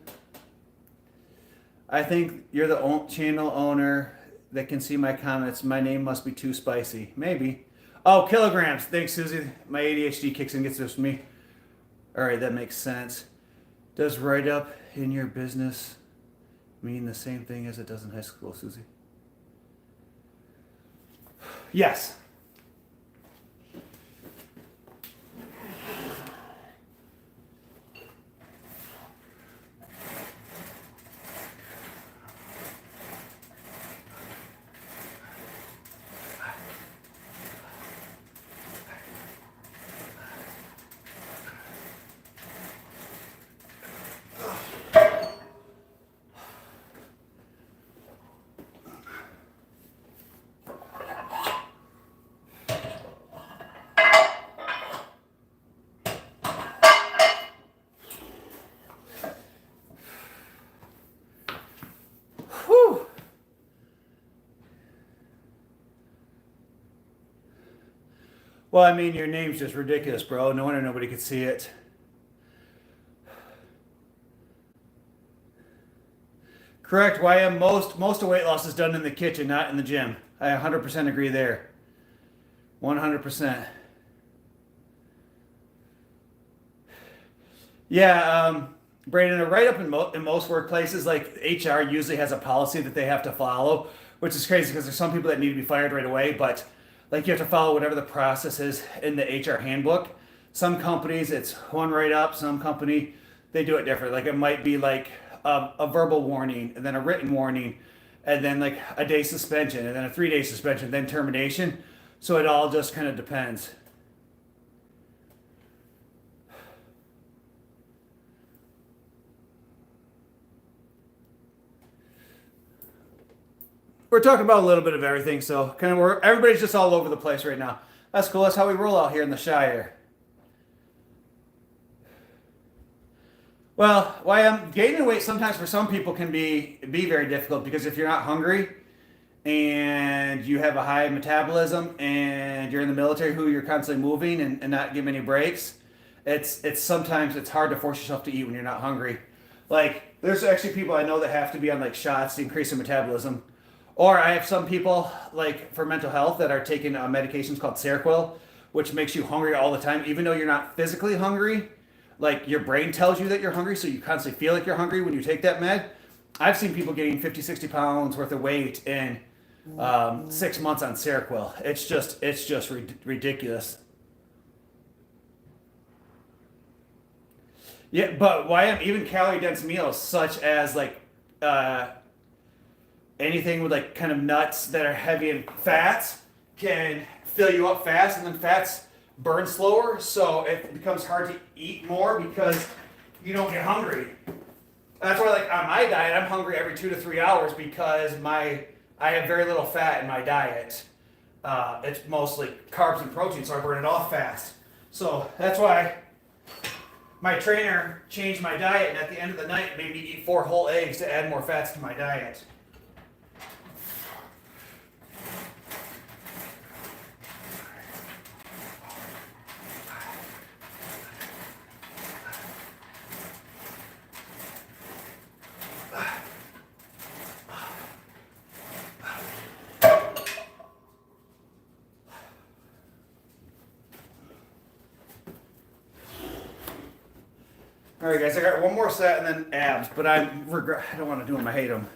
I think you're the channel owner that can see my comments. My name must be too spicy. Maybe. Oh, kilograms. Thanks, Susie. My ADHD kicks in and gets this from me. All right, that makes sense. Does write up in your business mean the same thing as it does in high school, Susie? Yes. Whew. Well, I mean, your name's just ridiculous, bro. No wonder nobody could see it. Correct. Why most of weight loss is done in the kitchen, not in the gym. I 100% agree there. 100%. Yeah, Brandon, a write-up in most workplaces, like HR usually has a policy that they have to follow, which is crazy because there's some people that need to be fired right away, but like you have to follow whatever the process is in the HR handbook. Some companies, it's one write-up. Some company, they do it different. Like it might be like a verbal warning, and then a written warning, and then like a day suspension, and then a 3-day suspension, then termination. So it all just kind of depends. We're talking about a little bit of everything, so kind of everybody's just all over the place right now. That's cool. That's how we roll out here in the Shire. Well, why gaining weight sometimes for some people can be very difficult because if you're not hungry and you have a high metabolism and you're in the military who you're constantly moving and not giving any breaks, it's sometimes it's hard to force yourself to eat when you're not hungry. Like there's actually people I know that have to be on like shots to increase their metabolism. Or I have some people, like for mental health, that are taking medications called Seroquel, which makes you hungry all the time, even though you're not physically hungry. Like your brain tells you that you're hungry, so you constantly feel like you're hungry when you take that med. I've seen people gaining 50, 60 pounds worth of weight in 6 months on Seroquel. It's just ridiculous. Yeah, but even calorie dense meals such as like anything with like kind of nuts that are heavy in fats can fill you up fast, and then fats burn slower, so it becomes hard to eat more because you don't get hungry. That's why like on my diet, I'm hungry every 2 to 3 hours because I have very little fat in my diet. It's mostly carbs and protein, so I burn it off fast. So that's why my trainer changed my diet, and at the end of the night made me eat 4 whole eggs to add more fats to my diet. All right, guys, I got one more set and then abs, but I don't want to do them. I hate them.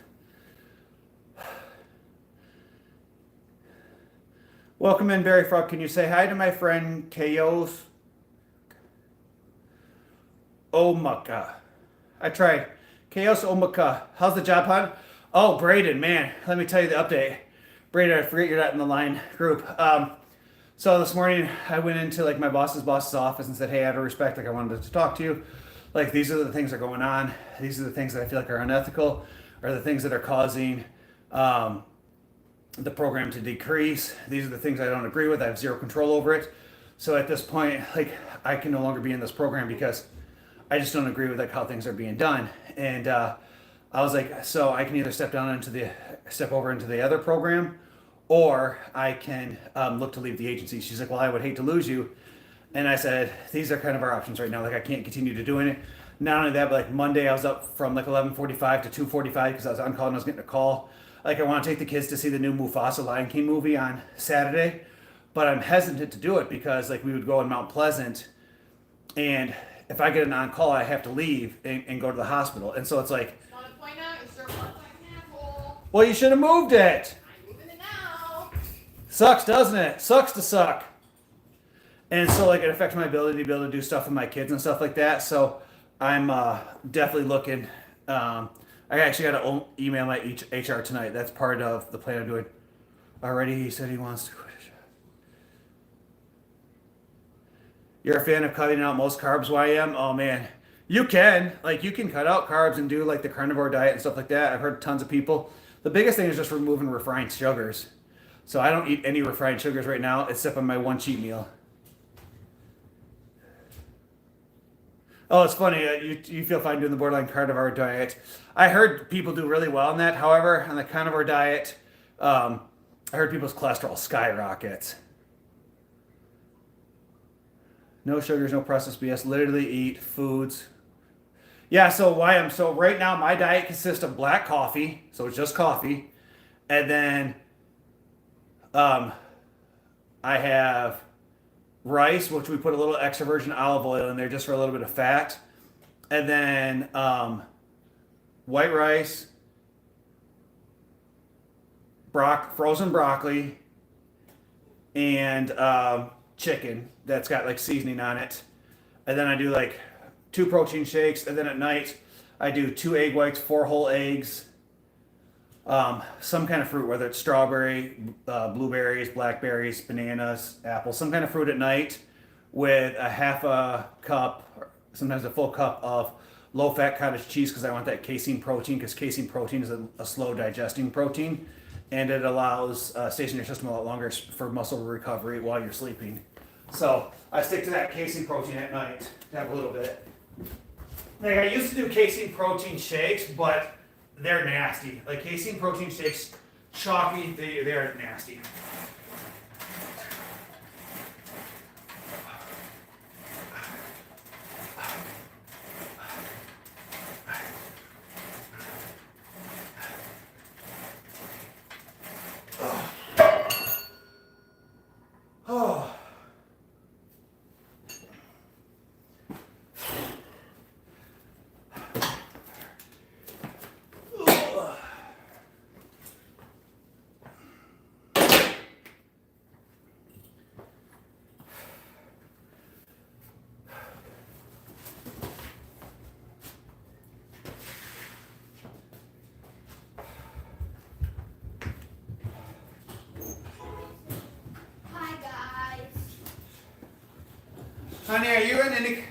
Welcome in, Barry Frog. Can you say hi to my friend Kayos Omaka? I tried. Kayos Omaka. How's the job hunt? Oh, Braden, man. Let me tell you the update. Braden, I forget you're not in the line group. So this morning I went into like my boss's office and said, hey, out of respect, like I wanted to talk to you. Like these are the things that are going on. These are the things that I feel like are unethical, or the things that are causing the program to decrease. These are the things I don't agree with. I have zero control over it. So at this point, like I can no longer be in this program because I just don't agree with like how things are being done. And I was like, so I can either step over into the other program, or I can look to leave the agency. She's like, well, I would hate to lose you. And I said, these are kind of our options right now. Like I can't continue to doing it. Not only that, but like Monday I was up from like 11:45 to 2:45 because I was on call and I was getting a call. Like I want to take the kids to see the new Mufasa Lion King movie on Saturday, but I'm hesitant to do it because like we would go in Mount Pleasant, and if I get an on call, I have to leave and go to the hospital. And so it's like, Want to point out you sure look like an asshole. well, you should have moved it. I'm moving it now. Sucks, doesn't it? Sucks to suck. And so like it affects my ability to be able to do stuff with my kids and stuff like that. So I'm definitely looking. I actually got to email my HR tonight. That's part of the plan I'm doing. Already, he said he wants to quit his job. You're a fan of cutting out most carbs, YM? Oh man, you can. Like you can cut out carbs and do like the carnivore diet and stuff like that. I've heard tons of people. The biggest thing is just removing refined sugars. So I don't eat any refined sugars right now except on my one cheat meal. Oh, it's funny. You feel fine doing the borderline carnivore diet. I heard people do really well on that. However, on the carnivore diet, I heard people's cholesterol skyrockets. No sugars, no processed BS. Literally eat foods. Yeah, so so right now my diet consists of black coffee, so it's just coffee, and then I have rice, which we put a little extra virgin olive oil in there just for a little bit of fat. And then white rice, frozen broccoli, and chicken that's got like seasoning on it. And then I do like 2 protein shakes. And then at night, I do 2 egg whites, 4 whole eggs, some kind of fruit, whether it's strawberry, blueberries, blackberries, bananas, apples, some kind of fruit at night with a half a cup, or sometimes a full cup of low-fat cottage cheese because I want that casein protein, because casein protein is a slow digesting protein, and it allows stays in your system a lot longer for muscle recovery while you're sleeping. So I stick to that casein protein at night to have a little bit. Like I used to do casein protein shakes, but they're nasty. Like casein protein shakes, chalky, they're nasty. Oh. Honey, are you in any...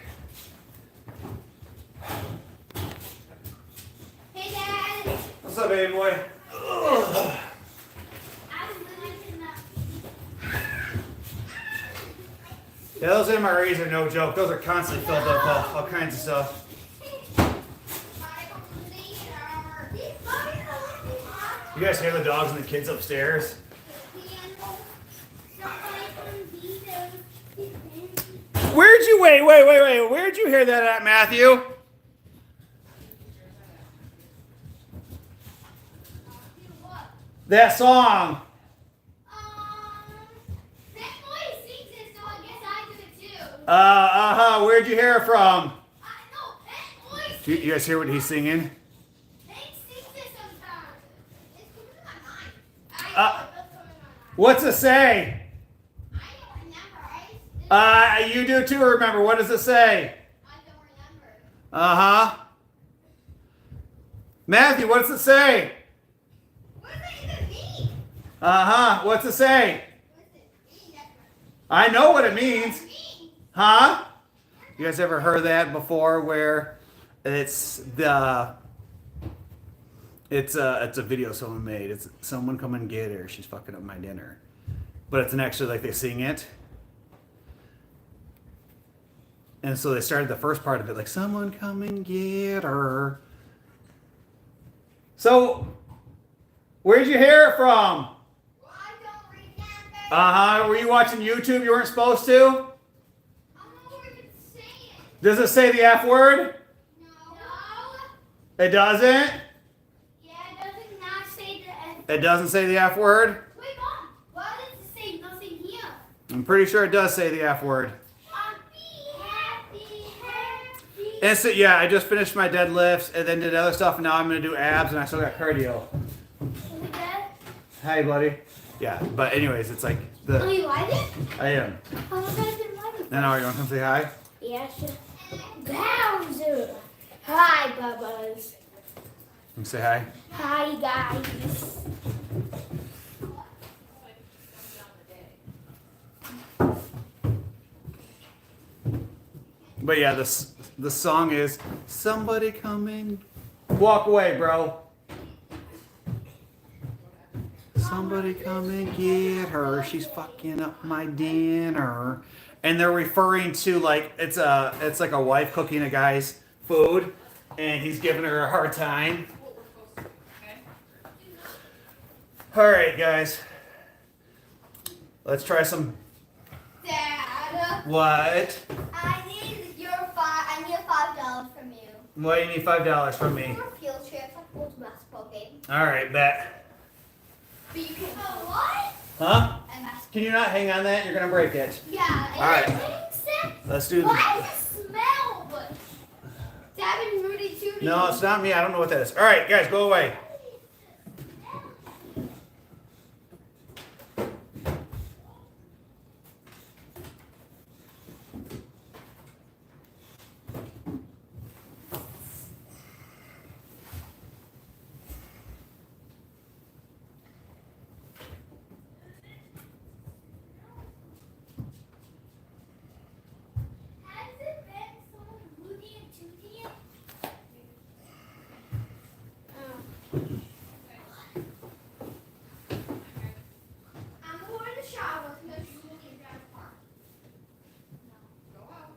Hey, Dad. What's up, baby boy? Ugh. Yeah, those MREs are no joke. Those are constantly filled up with all kinds of stuff. You guys hear the dogs and the kids upstairs? Where'd you wait? Where'd you hear that at, Matthew? That song. That boy sings it, so I guess I do it too. Where'd you hear it from? No, that boy sings You guys hear what he's singing? They sing it sometimes. It's coming to my mind. I know what's coming to my mind. What's it say? You do too, remember. What does it say? I don't remember. Uh-huh. Matthew, what does it say? What does that even mean? Uh-huh. What's it say? What does it mean? I know what it means. What does it mean? Huh? You guys ever heard that before where it's a video someone made. It's someone come and get her. She's fucking up my dinner. But it's an actually like they sing it. And so they started the first part of it like someone come and get her. So where'd you hear it from? Well, I don't remember. Uh-huh. Were you watching YouTube? You weren't supposed to? I don't know where it's saying. Does it say the F word? No. It doesn't? Yeah, it doesn't not say the F. It doesn't say the F word? Wait, Mom. Why does it say nothing here? I'm pretty sure it does say the F word. Happy. And so, yeah, I just finished my deadlifts and then did other stuff, and now I'm going to do abs, and I still got cardio. Hi, buddy. Yeah, but anyways, it's like Oh, you like it? I am. Oh, I didn't like it. Now, you want to come say hi? Yeah, sure. Bowser. Hi, Bubbas. Come say hi. Hi, guys. But yeah, the song is somebody come in. Walk away, bro. Somebody come and get her. She's fucking up my dinner. And they're referring to like it's like a wife cooking a guy's food, and he's giving her a hard time. All right, guys. Let's try some. Dad, What? I need $5 from you. What do you need $5 from me? For a field trip. I go to basketball game. All right, bet. But you can. What? Huh? And basketball. Can you not hang on that? You're gonna break it. Yeah. All right. It Let's do. Why does it smell? Dad and Rudy too. No, it's not me. I don't know what that is. All right, guys, go away. Has it been so Rudy and Tootie? I'm going to the shower because you look at that part. No, go out.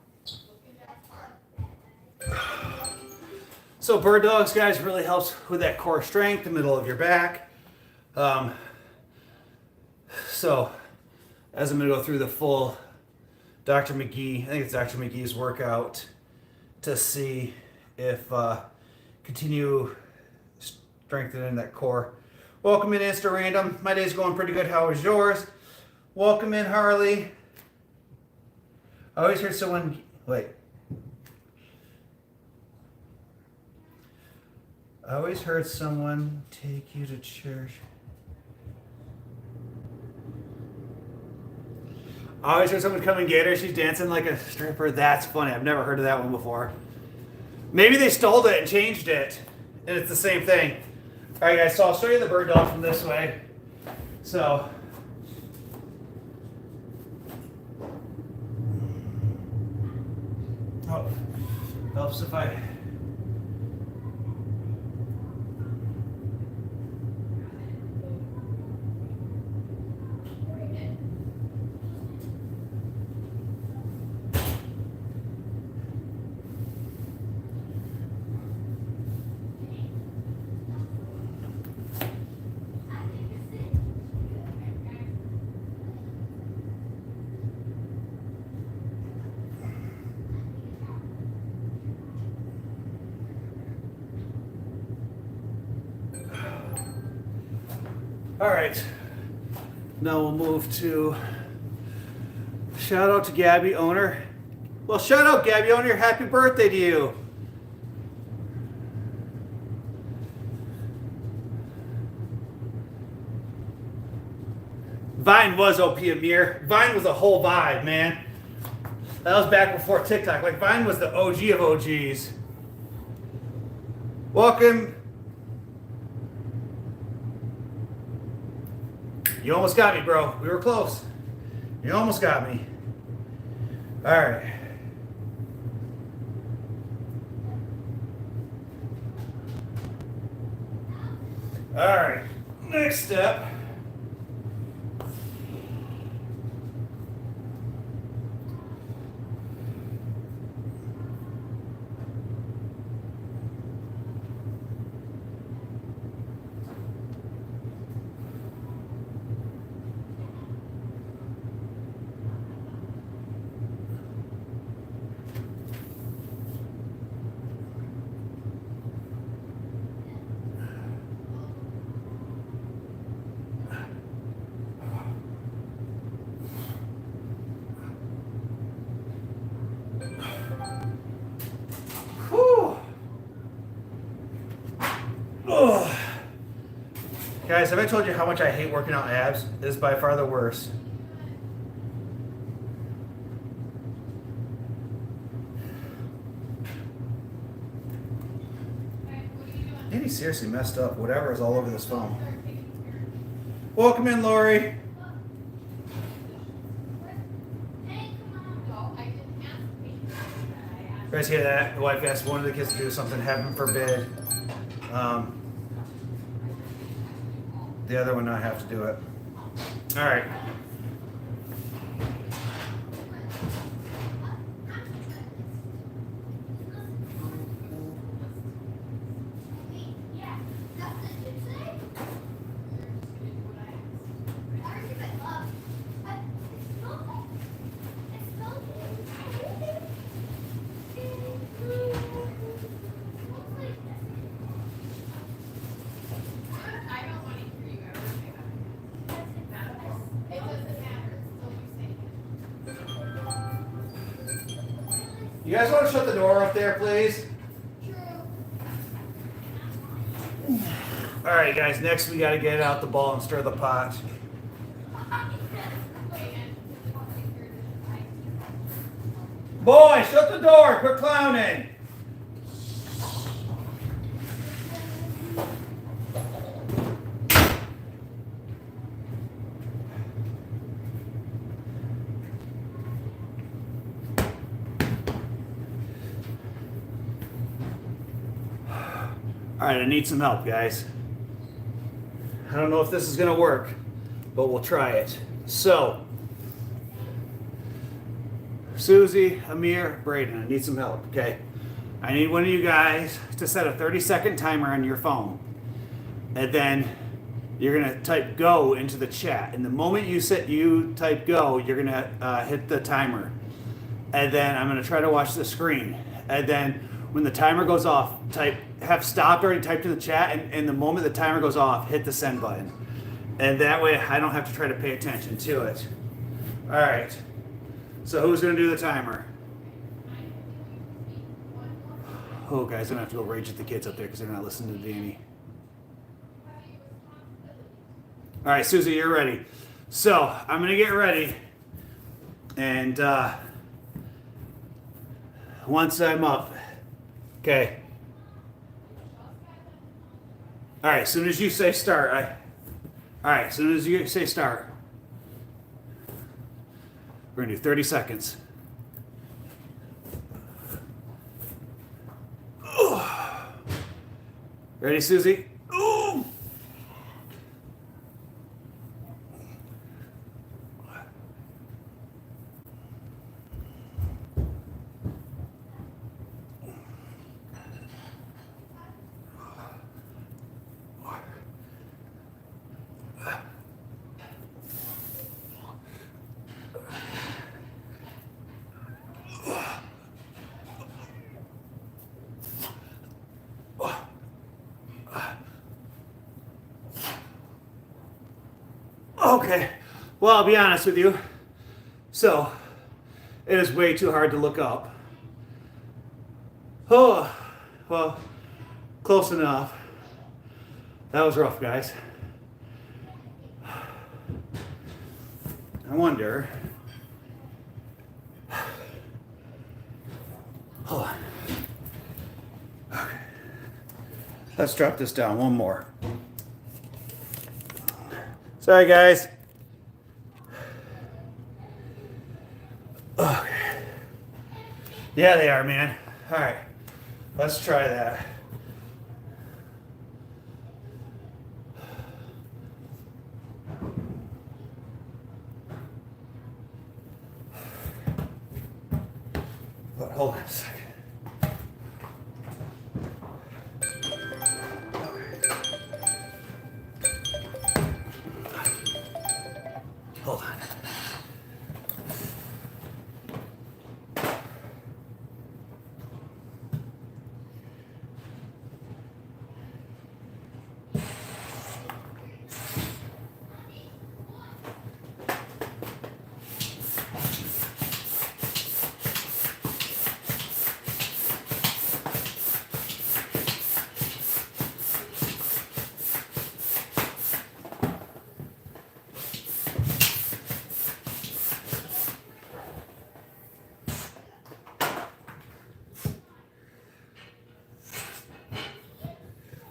Look at that part. So bird dogs, guys, really helps with that core strength, the middle of your back. So as I'm gonna go through the full Dr. McGee, I think it's Dr. McGee's workout to see if continue strengthening that core. Welcome in, Insta Random. My day's going pretty good. How was yours? Welcome in, Harley. I always heard someone, wait. I always heard someone take you to church. I always heard someone come and get her. She's dancing like a stripper. That's funny. I've never heard of that one before. Maybe they stole it and changed it, and it's the same thing. All right, guys. So I'll show you the bird dog from this way. So. Oh, helps if I. All right, now we'll move to shout out to Gabby Owner. Well, shout out Gabby Owner, happy birthday to you. Vine was OP Amir. Vine was a whole vibe, man. That was back before TikTok. Like Vine was the OG of OGs. Welcome. You almost got me, bro. We were close. You almost got me. All right. All right. Next step. Whew. Ugh. Guys, have I told you how much I hate working out abs? This is by far the worst. Andy seriously messed up. Whatever is all over this phone. Welcome in, Lori. You guys hear that? The wife asked one of the kids to do something, heaven forbid. The other one not have to do it. All right. You guys want to shut the door up there, please? All right, guys. Next, we got to get out the ball and stir the pot. Boy, shut the door. Quit clowning. All right, I need some help, guys. I don't know if this is going to work, but we'll try it. So, Susie, Amir, Braden, I need some help, okay? I need one of you guys to set a 30-second timer on your phone. And then you're going to type go into the chat. And the moment you type go, you're going to hit the timer. And then I'm going to try to watch the screen. And then when the timer goes off, have stopped already typed in the chat, and the moment the timer goes off, hit the send button. And that way I don't have to try to pay attention to it. All right. So who's going to do the timer? Oh, guys, I'm going to have to go rage at the kids up there because they're not listening to Danny. All right, Susie, you're ready. So I'm going to get ready. And once I'm up, okay. All right, as soon as you say start, all right, as soon as you say start, we're gonna do 30 seconds. Ready, Susie? Ooh. Okay, well, I'll be honest with you. So, it is way too hard to look up. Oh, well, close enough. That was rough, guys. I wonder Hold on. Okay. Let's drop this down one more. Sorry, guys. Okay. Yeah, they are, man. All right. Let's try that. But hold on a second. Hold on.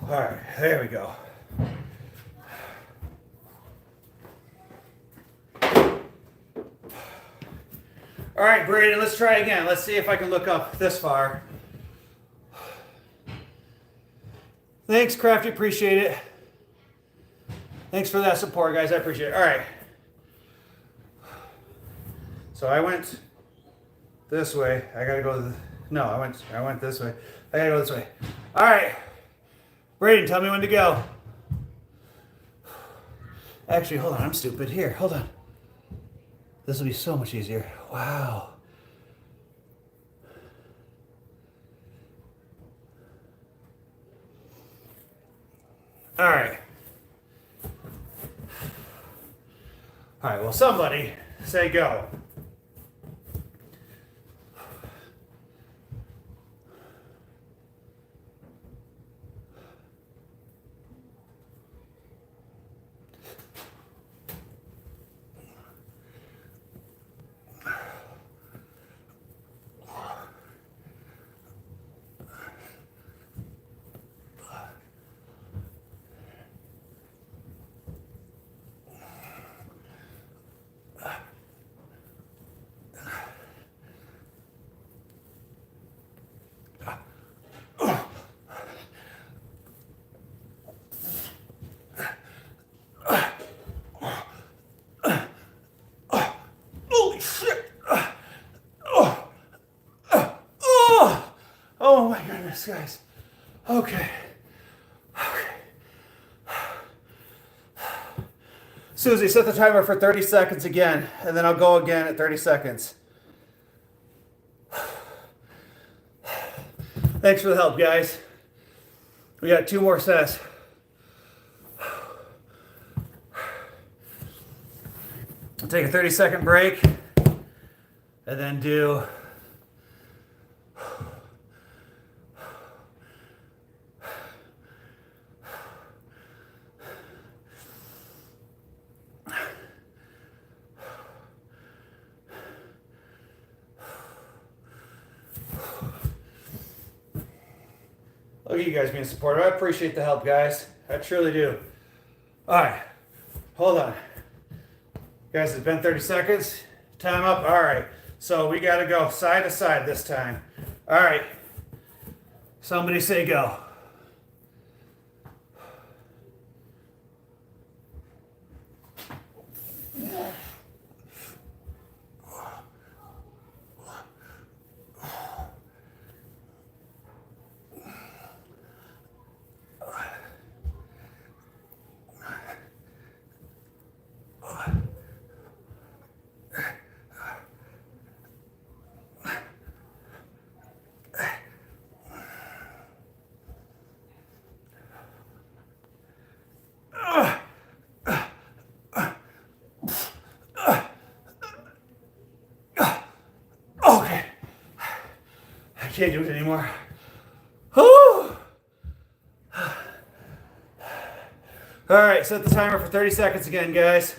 All right, there we go. All right, Braden, let's try again. Let's see if I can look up this far. Thanks, Crafty, appreciate it. Thanks for that support, guys, I appreciate it. All right. So I went this way. I gotta go, no, I went this way. I gotta go this way. All right. Braden, tell me when to go. Actually, hold on, I'm stupid. Here, hold on. This will be so much easier. Wow. All right. All right, well, somebody say go. Holy shit! Oh my goodness, guys. Okay. Susie, set the timer for 30 seconds again, and then I'll go again at 30 seconds. Thanks for the help, guys. We got 2 more sets. I'll take a 30-second break, and then do look at you guys being supportive. I appreciate the help, guys. I truly do. All right, hold on. Guys, it's been 30 seconds. Time up. All right, so we got to go side to side this time. All right, somebody say go. Okay. I can't do it anymore. Whew. All right, set the timer for 30 seconds again, guys.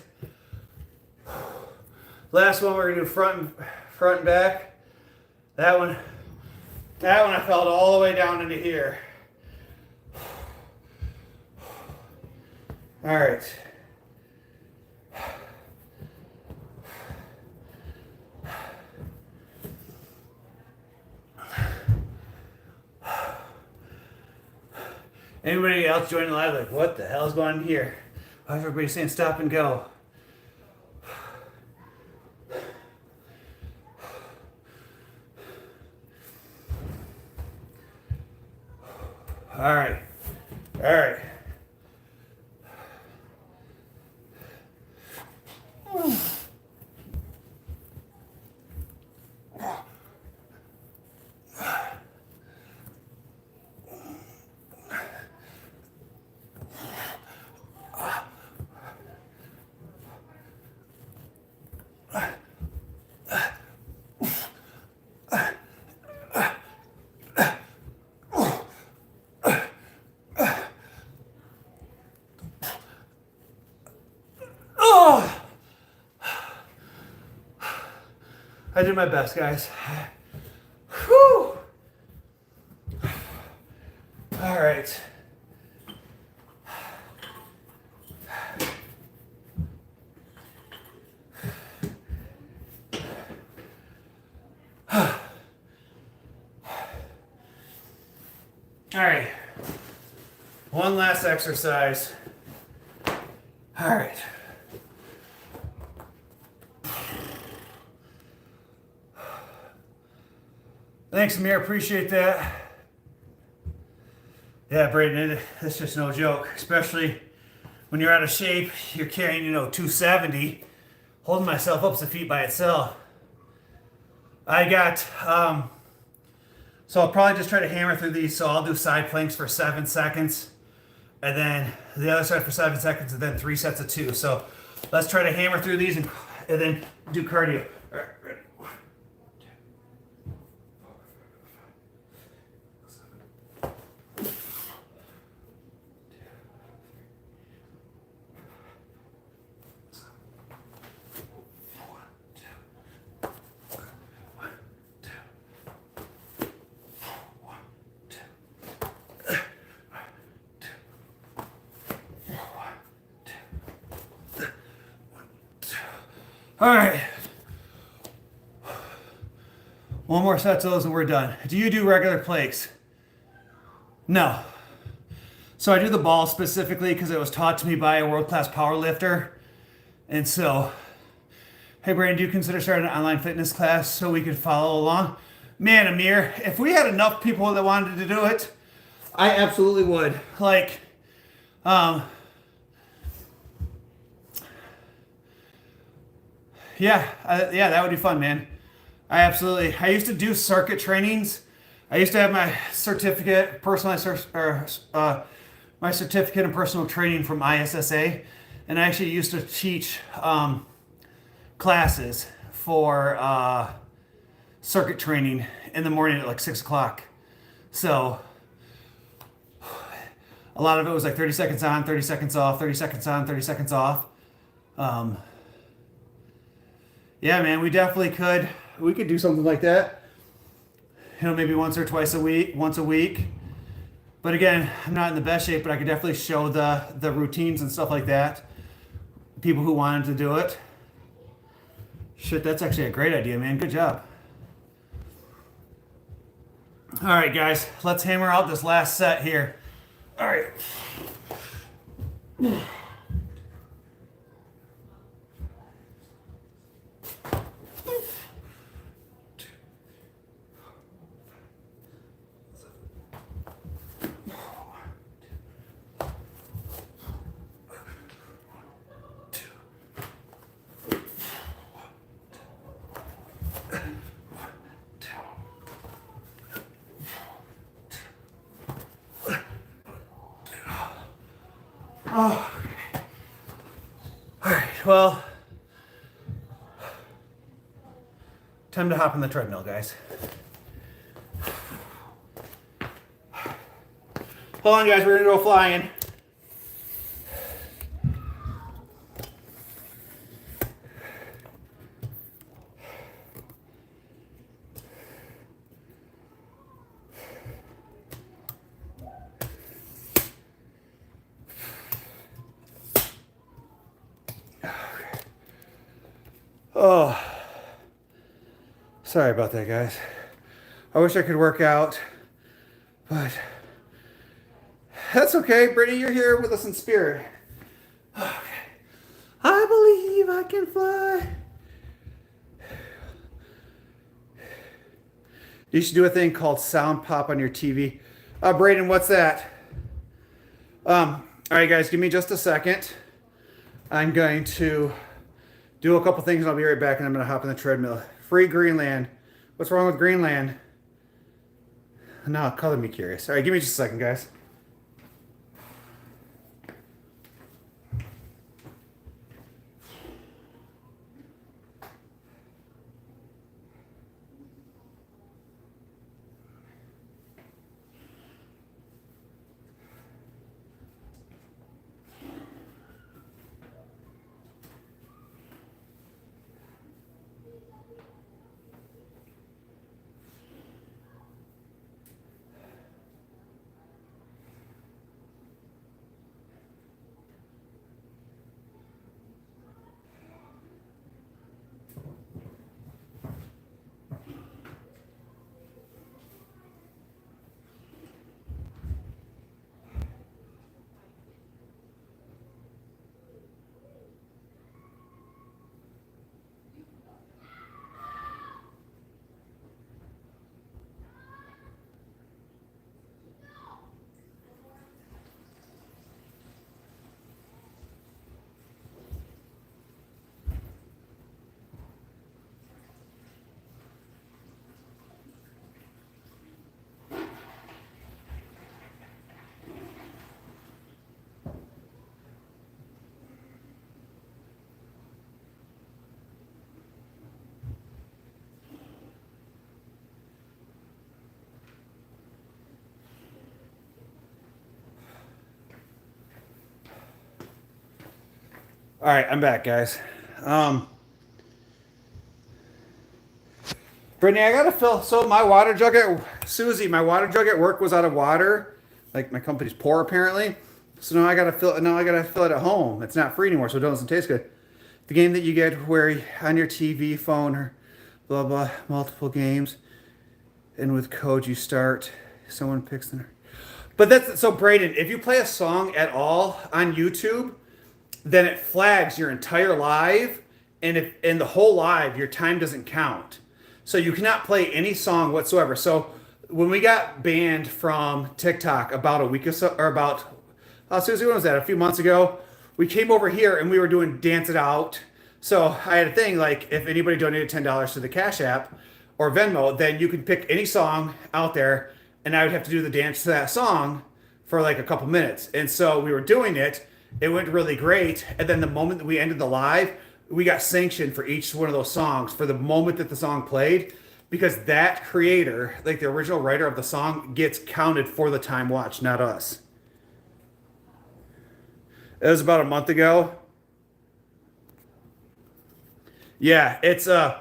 Last one, we're gonna do front and back. That one, That one I felt all the way down into here. All right. Anybody else joining live like, what the hell is going on here? Why is everybody saying stop and go? All right. All right. I did my best, guys. Whew. All right. All right. One last exercise. All right. Thanks, Amir. Appreciate that. Yeah, Braden, it's just no joke. Especially when you're out of shape, you're carrying, 270. Holding myself up's a feat by itself. I got, so I'll probably just try to hammer through these. So I'll do side planks for 7 seconds. And then the other side for 7 seconds, and then 3 sets of 2. So let's try to hammer through these and then do cardio. All right, ready. All right. One more set of those and we're done. Do you do regular planks? No. So I do the ball specifically because it was taught to me by a world-class power lifter. And so, hey Brandon, do you consider starting an online fitness class so we could follow along? Man, Amir, if we had enough people that wanted to do it, I absolutely would. Like, yeah, that would be fun, man. I used to do circuit trainings. I used to have my certificate, my certificate in personal training from ISSA, and I actually used to teach classes for circuit training in the morning at like 6 o'clock. So a lot of it was like 30 seconds on, 30 seconds off, 30 seconds on, 30 seconds off. Yeah, man, we definitely could. We could do something like that. Maybe once a week. But again, I'm not in the best shape, but I could definitely show the routines and stuff like that. People who wanted to do it. Shit, that's actually a great idea, man. Good job. All right, guys, let's hammer out this last set here. All right. Oh. All right, well, time to hop on the treadmill, guys. Hold on, guys, we're gonna go flying. Oh, sorry about that, guys. I wish I could work out, but that's okay. Brittany, you're here with us in spirit. Okay. I believe I can fly. You should do a thing called sound pop on your TV. Brayden, what's that? All right, guys, give me just a second. I'm going to do a couple things and I'll be right back, and I'm going to hop on the treadmill. Free Greenland. What's wrong with Greenland? No, color me curious. All right, give me just a second, guys. All right, I'm back, guys. Brittany, I gotta fill. So my water jug at Susie, my water jug at work was out of water. Like my company's poor apparently. So now I gotta fill. Now I gotta fill it at home. It's not free anymore, so it doesn't taste good. The game that you get where on your TV, phone, or blah blah, multiple games, and with code you start. Someone picks the. But that's so, Brayden. If you play a song at all on YouTube, then it flags your entire live, and if in the whole live your time doesn't count. So you cannot play any song whatsoever. So when we got banned from TikTok about a week or so, or about Susie, when was that? A few months ago, we came over here and we were doing Dance It Out. So I had a thing like, if anybody donated $10 to the Cash App or Venmo, then you can pick any song out there, and I would have to do the dance to that song for like a couple minutes. And so we were doing it. It went really great. And then the moment that we ended the live, we got sanctioned for each one of those songs for the moment that the song played, because that creator, like the original writer of the song, gets counted for the time watched, not us. It was about a month ago. Yeah, it's they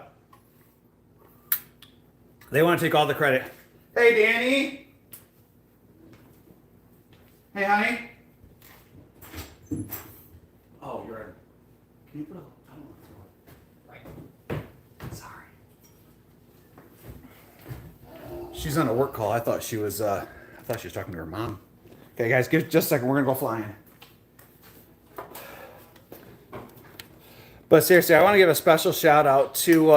want to take all the credit. Hey, Danny. Hey, honey. Oh, you're right. Can you put a... I don't want to throw it. Right. Sorry. She's on a work call. I thought she was talking to her mom. Okay, guys, give just a second. We're going to go flying. But seriously, I want to give a special shout out to,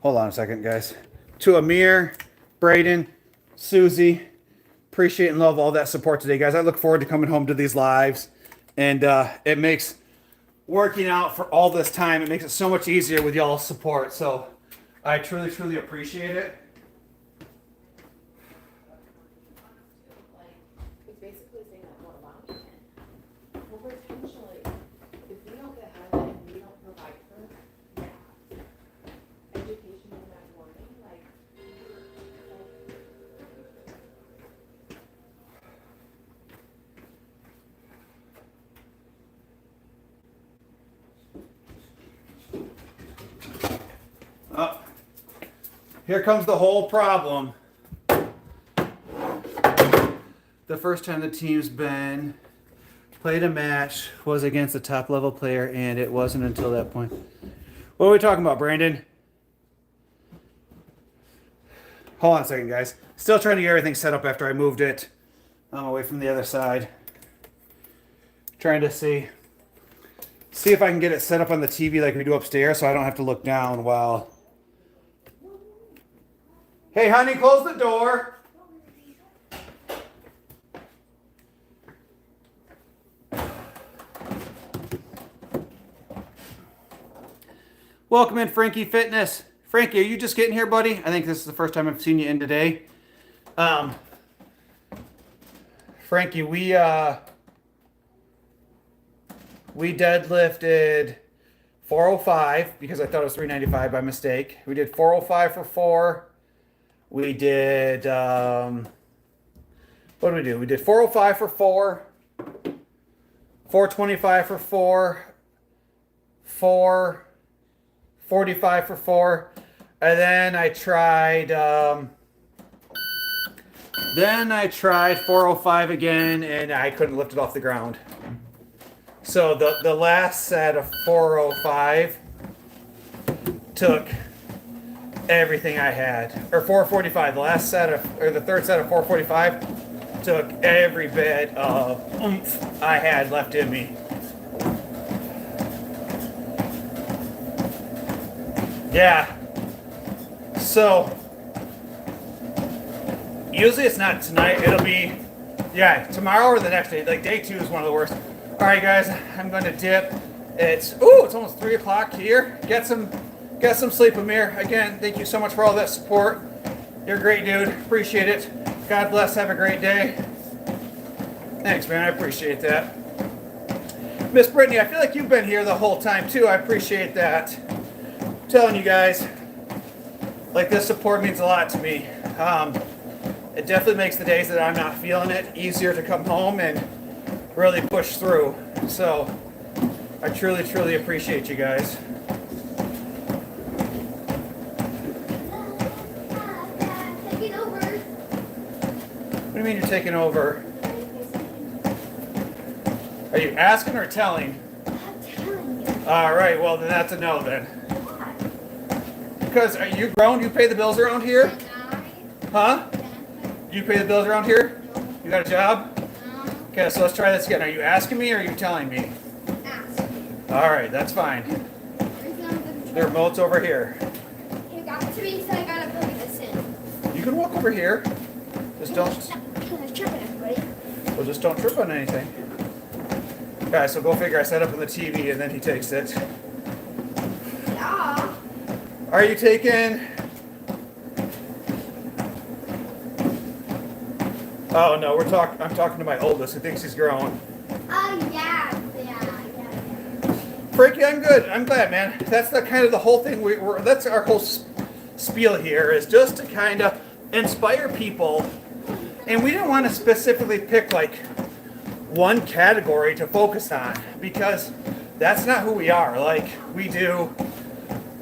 hold on a second, guys. To Amir, Brayden, Susie. Appreciate and love all that support today, guys. I look forward to coming home to these lives. And it makes working out for all this time, it makes it so much easier with y'all's support. So I truly, truly appreciate it. It's basically saying that what amount you can. Well, potentially, if we don't get highlighted and we don't provide for education in that wording, like. Oh, here comes the whole problem. The first time the team's been played a match was against a top level player, and it wasn't until that point. What are we talking about, Brandon? Hold on a second, guys. Still trying to get everything set up after I moved it away from the other side. Trying to see if I can get it set up on the TV like we do upstairs so I don't have to look down while... Hey, honey, close the door. Welcome in, Frankie Fitness. Frankie, are you just getting here, buddy? I think this is the first time I've seen you in today. Frankie, we deadlifted 405 because I thought it was 395 by mistake. We did 405 for 4. We did, what did we do? We did 405 for 4, 425 for 4, 445 for 4, and then I tried 405 again, and I couldn't lift it off the ground. So the last set of 405 took everything I had, or 445. The third set of 445 took every bit of oomph I had left in me. Yeah. So usually it's not tonight. It'll be tomorrow or the next day. Like day 2 is one of the worst. All right, guys, I'm going to dip. It's almost 3 o'clock here. Get some sleep, Amir. Again, thank you so much for all that support. You're a great dude. Appreciate it. God bless. Have a great day. Thanks, man. I appreciate that. Miss Brittany, I feel like you've been here the whole time too. I appreciate that. I'm telling you guys, like, this support means a lot to me. It definitely makes the days that I'm not feeling it easier to come home and really push through. So I truly, truly appreciate you guys. Taking over. What do you mean you're taking over? Are you asking or telling? I'm telling you. All right, well then that's a no then. Because are you grown? You pay the bills around here? Huh? You pay the bills around here? You got a job? Okay, so let's try this again. Are you asking me or are you telling me? All right, that's fine. The remote's over here. You got to me, so I gotta plug this in. You can walk over here. Just don't. Well, just don't trip on anything. Guys, so go figure. I set up on the TV and then he takes it. Yeah. Are you taking? Oh no, I'm talking to my oldest who thinks he's grown. Oh yeah. Frankie, I'm good. I'm glad, man. That's the kind of the whole thing. That's our whole spiel here, is just to kind of inspire people. And we didn't want to specifically pick like one category to focus on because that's not who we are. Like, we do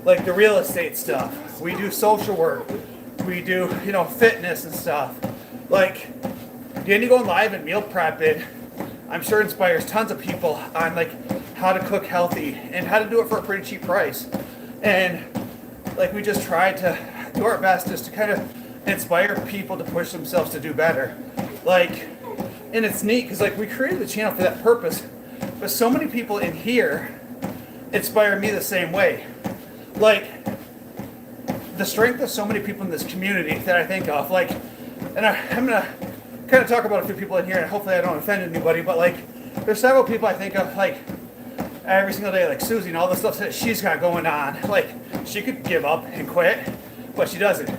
like the real estate stuff. We do social work. We do, fitness and stuff. Like, getting to go live and meal prepping, I'm sure inspires tons of people on like how to cook healthy and how to do it for a pretty cheap price. And like, we just try to do our best just to kind of inspire people to push themselves to do better. Like, and it's neat because like we created the channel for that purpose, but so many people in here inspire me the same way. Like, the strength of so many people in this community that I think of, like, and I'm gonna kind of talk about a few people in here, and hopefully I don't offend anybody, but like, there's several people I think of like every single day, like Susie and all the stuff that she's got going on. Like, she could give up and quit, but she doesn't.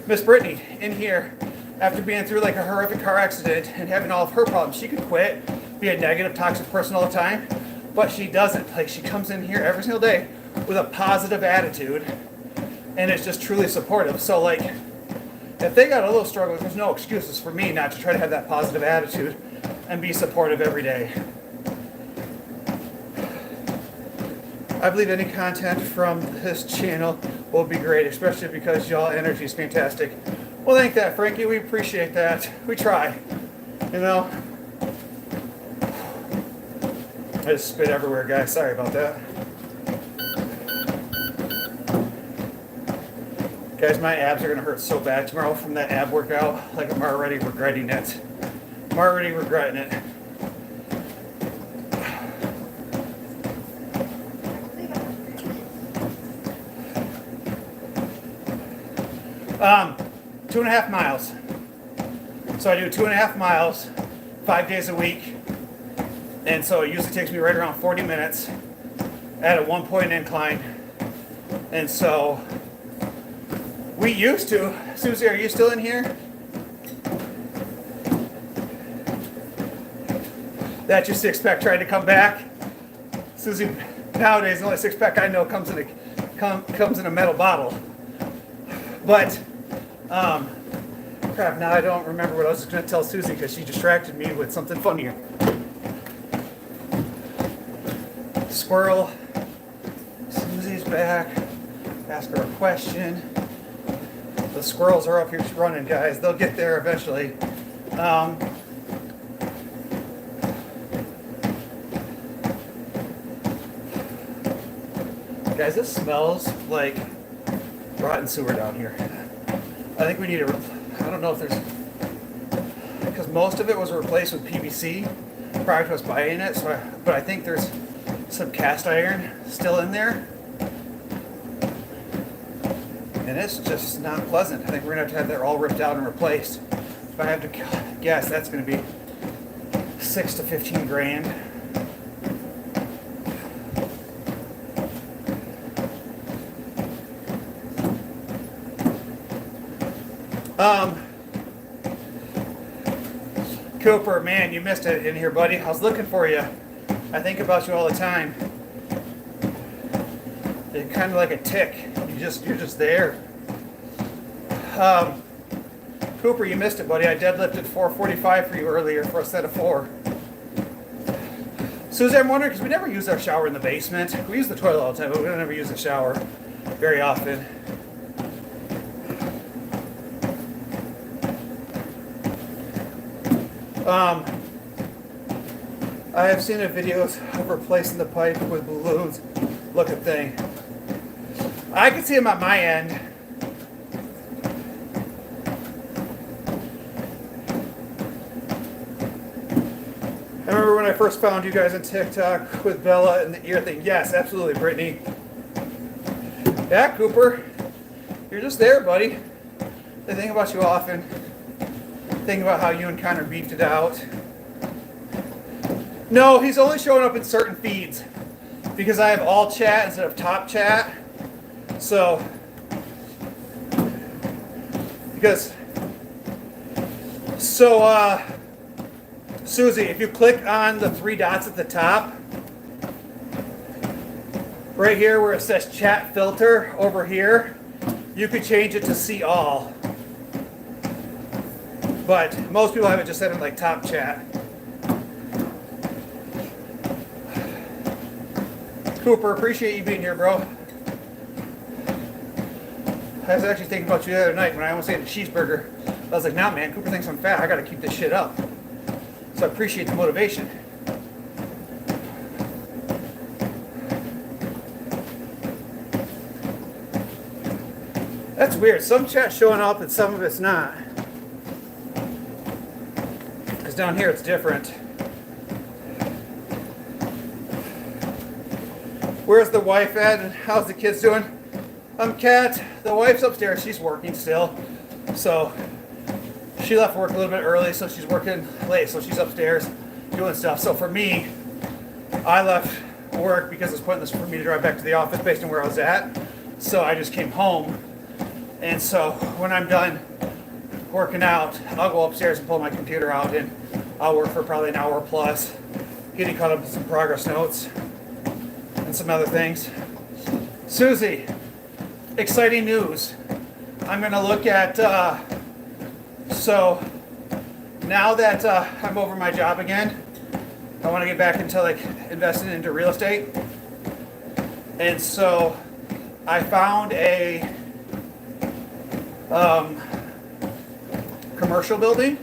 Miss Brittany in here, after being through like a horrific car accident and having all of her problems, she could quit, be a negative, toxic person all the time, but she doesn't. Like, she comes in here every single day with a positive attitude, and it's just truly supportive. So like, if they got a little struggle, there's no excuses for me not to try to have that positive attitude and be supportive every day. I believe any content from this channel will be great, especially because y'all energy is fantastic. Well, thank that, Frankie. We appreciate that. We try. I just spit everywhere, guys. Sorry about that. Guys, my abs are gonna hurt so bad tomorrow from that ab workout. Like, I'm already regretting it. I'm already regretting it. 2.5 miles. So I do 2.5 miles, 5 days a week. And so it usually takes me right around 40 minutes at a 1-point incline. And so we used to, Susie, are you still in here? That's your six pack trying to come back. Susie, nowadays the only six pack I know comes in a metal bottle. But, crap, now I don't remember what I was going to tell Susie because she distracted me with something funnier. Squirrel, Susie's back, ask her a question. The squirrels are up here running, guys. They'll get there eventually. Guys, this smells like rotten sewer down here. I think we need a, I don't know if there's, because most of it was replaced with PVC prior to us buying it, so but I think there's some cast iron still in there. And it's just not pleasant. I think we're gonna have that all ripped out and replaced. If I have to guess, that's gonna be 6 to 15 grand. Cooper, man, you missed it in here, buddy. I was looking for you. I think about you all the time. You're kind of like a tick. You're just there. Cooper, you missed it, buddy. I deadlifted 445 for you earlier for a set of 4. Susie, I'm wondering, because we never use our shower in the basement. We use the toilet all the time, but we don't ever use the shower very often. I have seen videos of replacing the pipe with balloons. Look at thing. I can see them at my end. I remember when I first found you guys on TikTok with Bella and the ear thing. Yes, absolutely, Brittany. Yeah, Cooper. You're just there, buddy. I think about you often. Think about how you and Connor beefed it out. No, he's only showing up in certain feeds because I have all chat instead of top chat. So, Susie, if you click on the 3 dots at the top, right here where it says chat filter over here, you could change it to see all. But most people have it just set in like top chat. Cooper, appreciate you being here, bro. I was actually thinking about you the other night when I almost ate a cheeseburger. I was like, nah, man, Cooper thinks I'm fat. I got to keep this shit up. So I appreciate the motivation. That's weird. Some chat's showing up and some of it's not. Because down here it's different. Where's the wife at and how's the kids doing? Kat, the wife's upstairs. She's working still. So she left work a little bit early, so she's working late. So she's upstairs doing stuff. So for me, I left work because it's pointless for me to drive back to the office based on where I was at. So I just came home. And so when I'm done working out, I'll go upstairs and pull my computer out and I'll work for probably an hour plus, getting caught up with some progress notes and some other things. Susie, exciting news. I'm going to look at, so now that I'm over my job again, I want to get back into like investing into real estate. And so I found a commercial building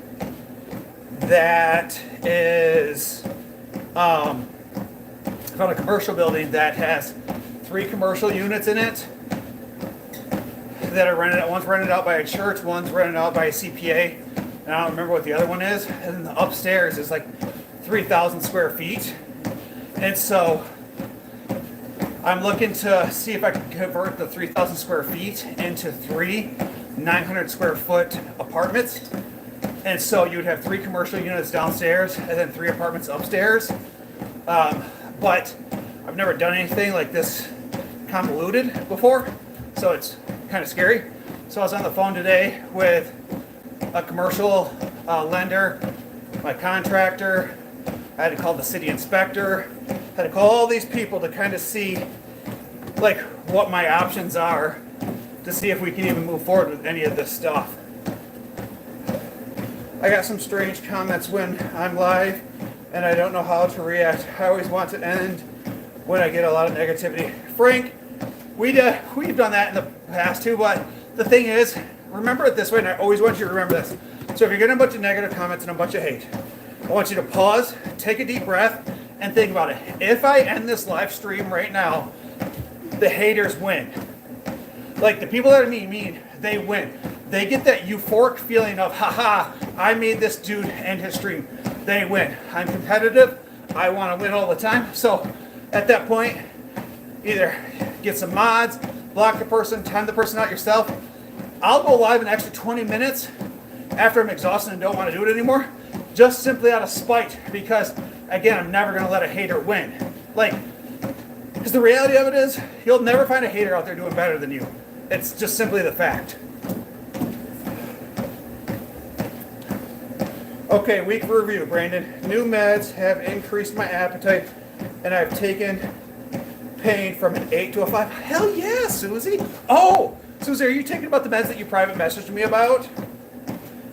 that is, I found a commercial building that has 3 commercial units in it. that are rented out. One's rented out by a church, one's rented out by a CPA, and I don't remember what the other one is. And then the upstairs is like 3,000 square feet. And so I'm looking to see if I can convert the 3,000 square feet into 3 900 square foot apartments. And so you would have 3 commercial units downstairs and then 3 apartments upstairs. But I've never done anything like this convoluted before, so it's kind of scary. So I was on the phone today with a commercial lender, my contractor. I had to call the city inspector. I had to call all these people to kind of see like what my options are to see if we can even move forward with any of this stuff. I got some strange comments when I'm live and I don't know how to react. I always want to end when I get a lot of negativity. Frank, we've done that in the past too, but the thing is, remember it this way, and I always want you to remember this. So if you're getting a bunch of negative comments and a bunch of hate, I want you to pause, take a deep breath, and think about it. If I end this live stream right now, the haters win. Like the people that are mean, they win. They get that euphoric feeling of, haha, I made this dude end his stream. They win. I'm competitive. I want to win all the time. So at that point, either get some mods, block the person, time the person out yourself. I'll go live an extra 20 minutes after I'm exhausted and don't want to do it anymore, just simply out of spite, because again, I'm never going to let a hater win. Like, because the reality of it is, you'll never find a hater out there doing better than you. It's just simply the fact. Okay, week review, Brandon. New meds have increased my appetite, and I've taken pain from an 8 to a 5. Hell yeah, Susie. Oh, Susie, are you taking about the meds that you private messaged me about?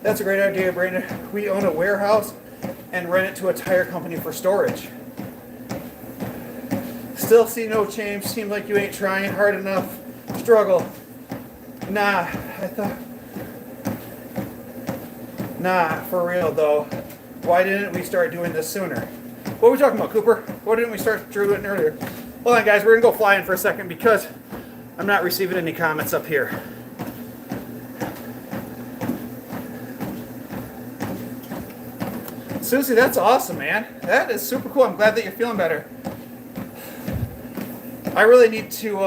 That's a great idea, Brandon. We own a warehouse and rent it to a tire company for storage. Still see no change. Seem like you ain't trying hard enough. Struggle. Nah, for real though. Why didn't we start doing this sooner? What are we talking about, Cooper? Why didn't we start doing it earlier? Hold on, guys. We're going to go flying for a second because I'm not receiving any comments up here. Susie, that's awesome, man. That is super cool. I'm glad that you're feeling better. I really need to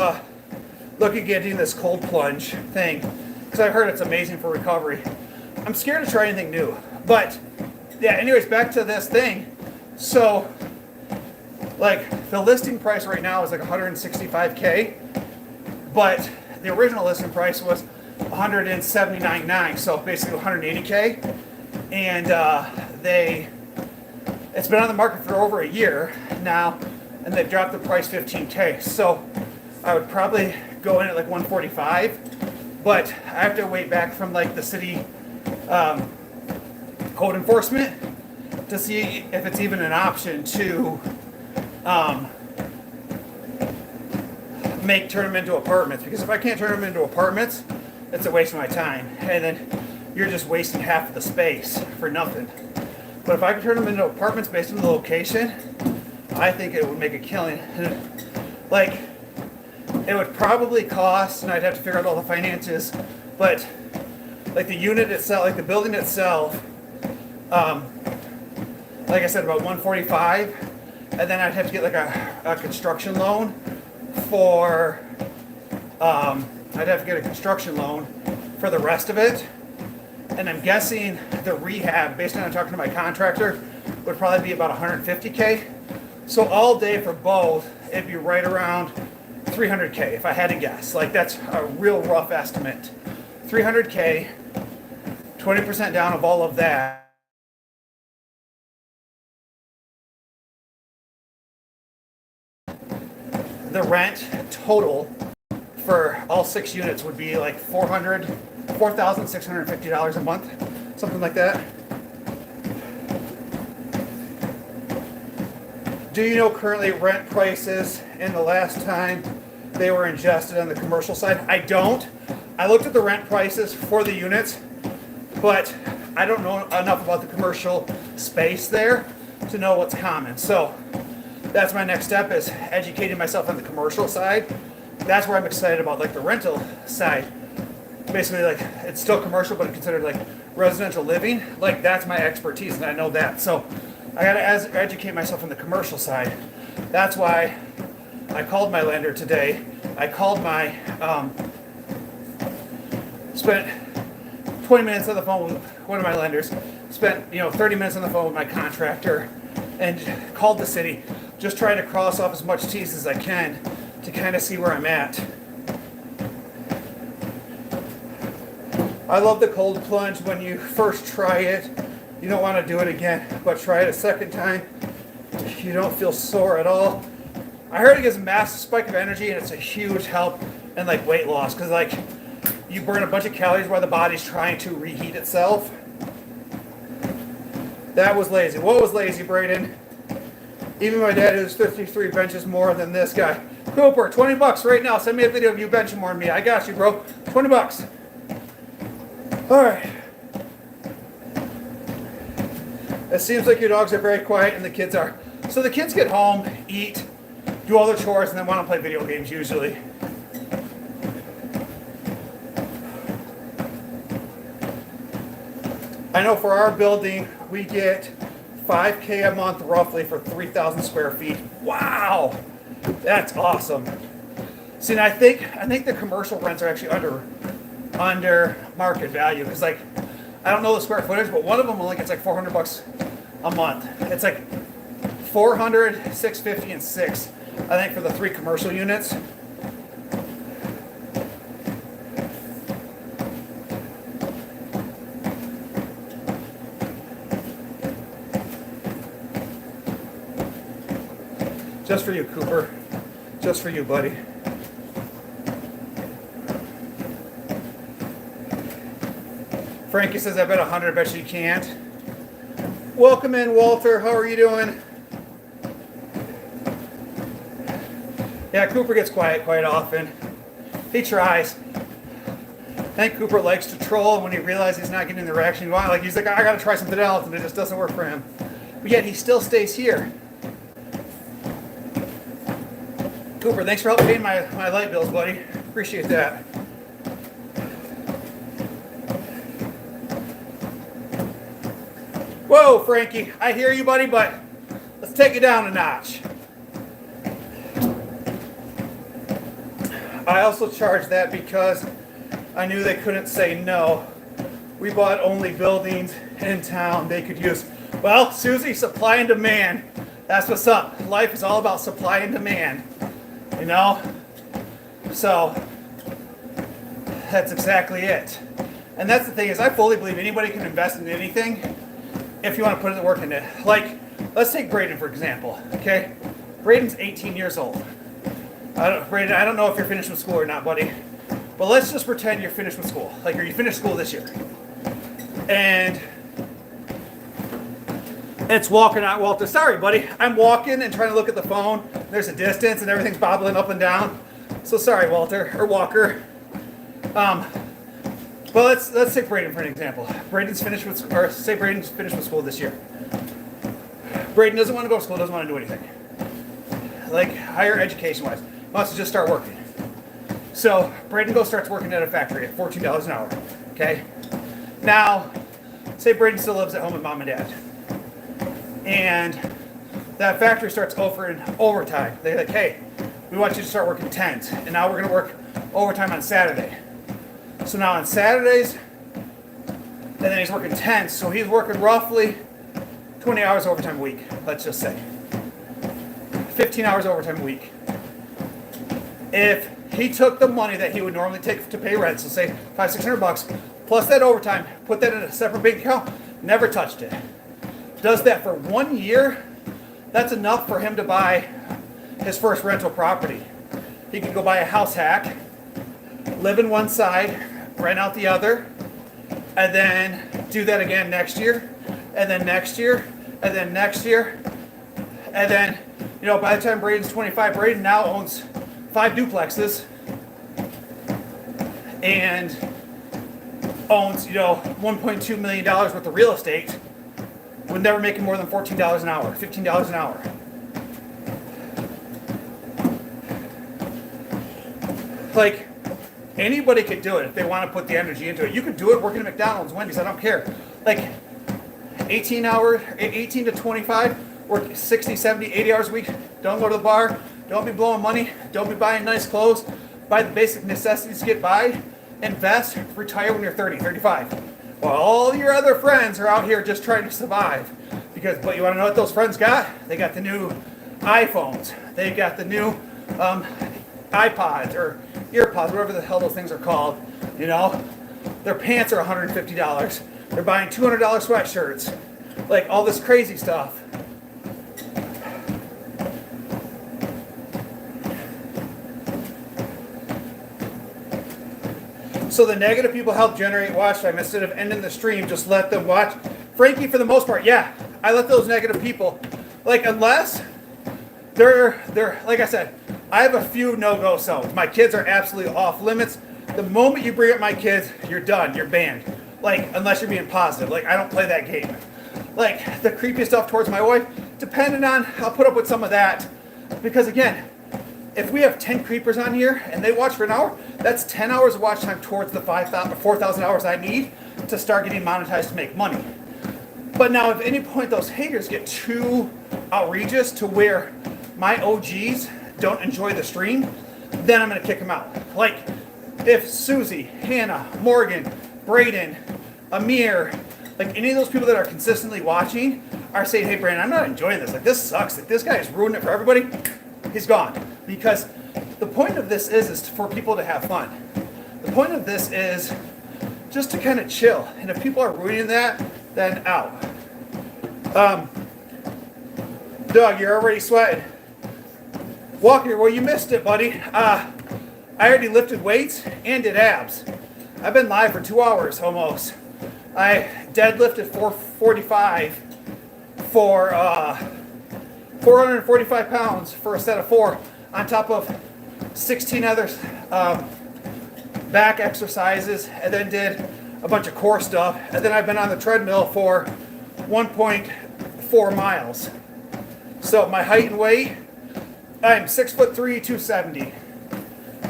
look at getting this cold plunge thing because I've heard it's amazing for recovery. I'm scared to try anything new. But, yeah, anyways, back to this thing. So, like, the listing price right now is like $165K, but the original listing price was $179.9, so basically $180K. And it's been on the market for over a year now, and they've dropped the price $15K. So I would probably go in at like $145, but I have to wait back from like the city code enforcement to see if it's even an option to turn them into apartments. Because if I can't turn them into apartments, it's a waste of my time, and then you're just wasting half of the space for nothing. But if I could turn them into apartments based on the location, I think it would make a killing. Like, it would probably cost, and I'd have to figure out all the finances, but like the unit itself, like the building itself, like I said, about $145, and then I'd have to get like a construction loan for, I'd have to get a construction loan for the rest of it. And I'm guessing the rehab, based on talking to my contractor, would probably be about $150K. So all day for both, it'd be right around $300K if I had to guess. Like, that's a real rough estimate. $300K, 20% down of all of that. The rent total for all 6 units would be like $4,650 a month, something like that. Do you know currently rent prices in the last time they were ingested on the commercial side? I don't. I looked at the rent prices for the units, but I don't know enough about the commercial space there to know what's common. So that's my next step, is educating myself on the commercial side. That's where I'm excited about, like the rental side. basically like it's still commercial, but considered like residential living. Like that's my expertise, and I know that. So I got to educate myself on the commercial side. That's why I called my lender today. I called my spent 20 minutes on the phone with one of my lenders. Spent 30 minutes on the phone with my contractor, and called the city. Just trying to cross off as much T's as I can to kind of see where I'm at. I love the cold plunge. When you first try it, you don't want to do it again, but try it a second time. You don't feel sore at all. I heard it gives a massive spike of energy, and it's a huge help in like weight loss, because like you burn a bunch of calories while the body's trying to reheat itself. That was lazy. What was lazy, Braden? Even my dad, who's 53, benches more than this guy. Cooper, $20 right now. Send me a video of you benching more than me. I got you, bro. $20. All right. It seems like your dogs are very quiet and the kids are. So the kids get home, eat, do all their chores, and then want to play video games usually. I know for our building, we get $5K a month roughly for 3,000 square feet. Wow, that's awesome. See, and I think the commercial rents are actually under market value, because like I don't know the square footage, but one of them only gets like $400 a month. It's like 400, 650, and 6. I think for the 3 commercial units. Just for you, Cooper. Just for you, buddy. Frankie says, I bet 100, I bet you can't. Welcome in, Walter. How are you doing? Yeah, Cooper gets quiet quite often. He tries. I think Cooper likes to troll, and when he realizes he's not getting the reaction he wants, like he's like, I gotta try something else, and it just doesn't work for him. But yet he still stays here. Cooper, thanks for helping pay my light bills, buddy. Appreciate that. Whoa, Frankie, I hear you, buddy, but let's take it down a notch. I also charged that because I knew they couldn't say no. We bought only buildings in town they could use. Well, Susie, supply and demand. That's what's up. Life is all about supply and demand. You know? So, that's exactly it. And that's the thing is I fully believe anybody can invest in anything if you want to put the work in it. Like, let's take Braden for example, okay? Braden's 18 years old. Braden, I don't know if you're finished with school or not, buddy. But let's just pretend you're finished with school. Like, you finished school this year. And it's walking out, Walter. Sorry, buddy. I'm walking and trying to look at the phone. There's a distance and everything's bobbling up and down. So sorry, Walter, or Walker. But let's take Braden for an example. Braden's finished with school this year. Braden doesn't want to go to school, doesn't want to do anything. Like higher education wise. Wants to just start working. So Braden starts working at a factory at $14 an hour. Okay? Now, say Braden still lives at home with mom and dad. And that factory starts offering overtime. They're like, hey, we want you to start working 10s. And now we're going to work overtime on Saturday. So now on Saturdays, and then he's working 10s. So he's working roughly 20 hours overtime a week, let's just say. 15 hours overtime a week. If he took the money that he would normally take to pay rent, so say $500-600, plus that overtime, put that in a separate bank account, never touched it. Does that for 1 year, that's enough for him to buy his first rental property. He could go buy a house hack, live in one side, rent out the other, and then do that again next year, and then next year, and then next year, and then, by the time Braden's 25, Braden now owns 5 duplexes and owns, $1.2 million worth of real estate with never making more than $14 an hour, $15 an hour. Like, Anybody could do it if they want to put the energy into it. You could do it working at McDonald's, Wendy's, I don't care. Like 18 to 25, work 60, 70, 80 hours a week. Don't go to the bar. Don't be blowing money. Don't be buying nice clothes. Buy the basic necessities to get by. Invest. Retire when you're 30, 35. While all your other friends are out here just trying to survive. But you want to know what those friends got? They got the new iPhones. They got the new iPods or earpods, whatever the hell those things are called. You know, their pants are $150. They're buying $200 sweatshirts. Like all this crazy stuff. So the negative people help generate watch time. Instead of ending the stream, just let them watch. Frankie, for the most part, yeah, I let those negative people, like, unless they're like I said, I have a few no-go zones. My kids are absolutely off limits. The moment you bring up my kids, you're done. You're banned. Like, unless you're being positive. Like, I don't play that game. Like, the creepy stuff towards my wife, depending on, I'll put up with some of that. Because again, if we have 10 creepers on here and they watch for an hour, that's 10 hours of watch time towards the 5,000 or 4,000 hours I need to start getting monetized to make money. But now, if at any point those haters get too outrageous to where my OGs don't enjoy the stream, then I'm going to kick them out. Like, if Susie, Hannah, Morgan, Braden, Amir, like any of those people that are consistently watching are saying, hey, Brandon, I'm not enjoying this. Like, this sucks. Like, this guy is ruining it for everybody. He's gone. Because the point of this is for people to have fun. The point of this is just to kind of chill. And if people are ruining that, then out. Doug, you're already sweating. Walker, well, you missed it, buddy. I already lifted weights and did abs. I've been live for 2 hours almost. I deadlifted 445 for 445 pounds for a set of 4 on top of 16 other back exercises, and then did a bunch of core stuff. And then I've been on the treadmill for 1.4 miles. So my height and weight, I'm 6'3", 270.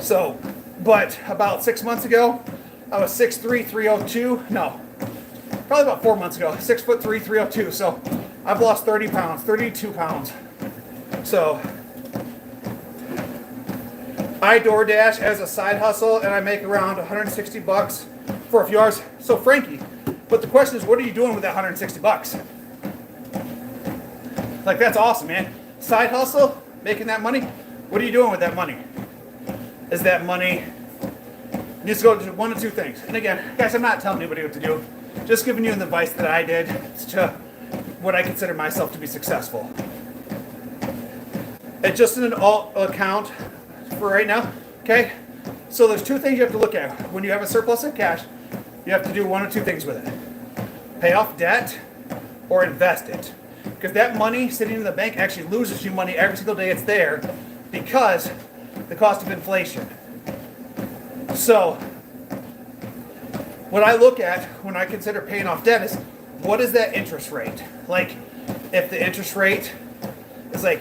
So, but about 6 months ago, I was 6'3", 302. No, probably about 4 months ago, 6'3", 302. So I've lost 30 pounds, 32 pounds. So I DoorDash as a side hustle, and I make around $160 for a few hours. So Frankie, but the question is, what are you doing with that $160? Like, that's awesome, man. Side hustle, making that money. What are you doing with that money? Is that money needs to go to one of two things. And again, guys, I'm not telling anybody what to do. Just giving you the advice that I did to what I consider myself to be successful. It's just an alt account for right now, okay? So there's two things you have to look at. When you have a surplus of cash, you have to do one or two things with it. Pay off debt or invest it. Because that money sitting in the bank actually loses you money every single day it's there because the cost of inflation. So what I look at when I consider paying off debt is, what is that interest rate? Like, if the interest rate is like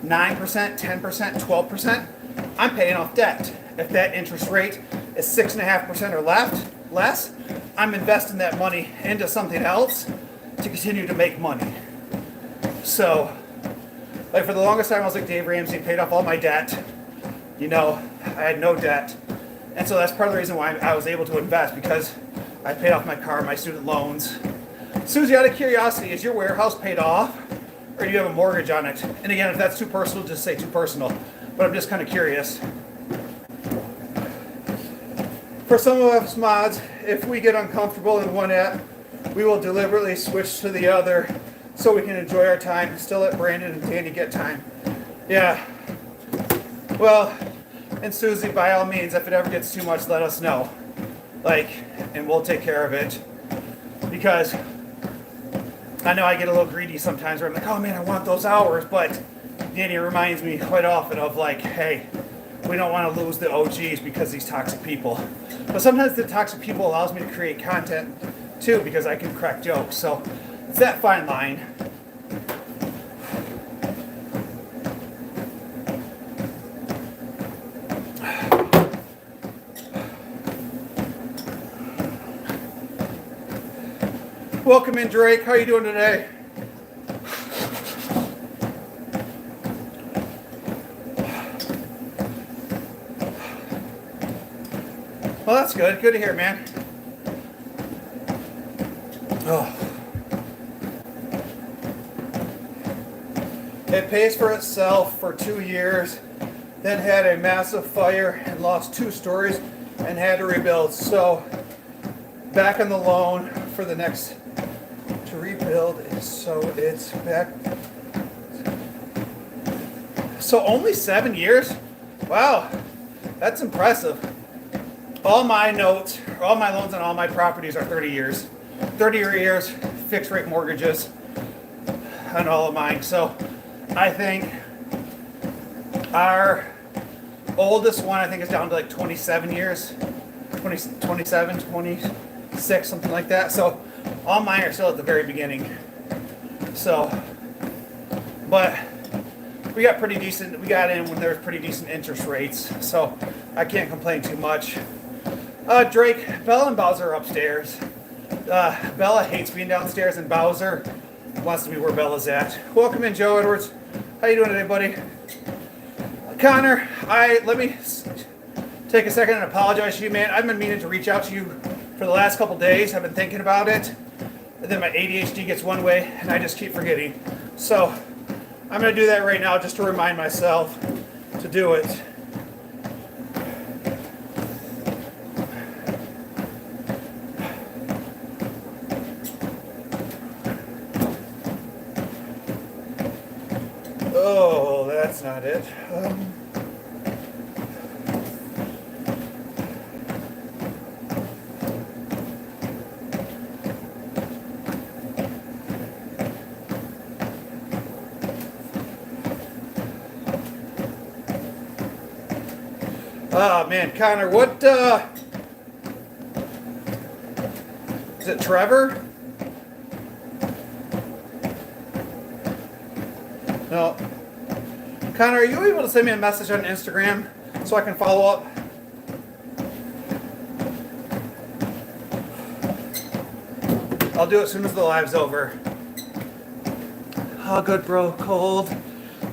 9%, 10%, 12%, I'm paying off debt. If that interest rate is 6.5% or less, I'm investing that money into something else to continue to make money. So, like, for the longest time, I was like Dave Ramsey, paid off all my debt. You know, I had no debt. And so that's part of the reason why I was able to invest, because I paid off my car, my student loans. Susie, out of curiosity, is your warehouse paid off, or do you have a mortgage on it? And again, if that's too personal, just say too personal. But I'm just kind of curious. For some of us mods, if we get uncomfortable in one app, we will deliberately switch to the other so we can enjoy our time, still let Brandon and Danny get time. Yeah. Well, and Susie, by all means, if it ever gets too much, let us know. Like, and we'll take care of it. Because I know I get a little greedy sometimes where I'm like, oh man, I want those hours, but Danny reminds me quite often of like, hey, we don't want to lose the OGs because of these toxic people. But sometimes the toxic people allows me to create content too, because I can crack jokes. So it's that fine line. Welcome in, Drake. How you doing today? Well, that's good. Good to hear, man. Oh. It pays for itself for 2 years, then had a massive fire and lost 2 stories and had to rebuild. So back on the loan for the next to rebuild, so it's back. So only 7 years? Wow, that's impressive. All my notes, all my loans on all my properties are 30 years. 30 years, fixed rate mortgages on all of mine. So I think our oldest one, I think, is down to like 27 years, 27, 26, something like that. So all mine are still at the very beginning. So, but we got pretty decent, we got in when there was pretty decent interest rates. So I can't complain too much. Drake, Bella and Bowser are upstairs. Bella hates being downstairs and Bowser wants to be where Bella's at. Welcome in, Joe Edwards. How you doing today, buddy? Connor, let me take a second and apologize to you, man. I've been meaning to reach out to you for the last couple days. I've been thinking about it. And then my ADHD gets one way and I just keep forgetting. So I'm going to do that right now just to remind myself to do it. Oh, that's not it. Oh man, Connor, what is it, Trevor? No. Connor, are you able to send me a message on Instagram so I can follow up? I'll do it as soon as the live's over. Oh, good, bro. Cold.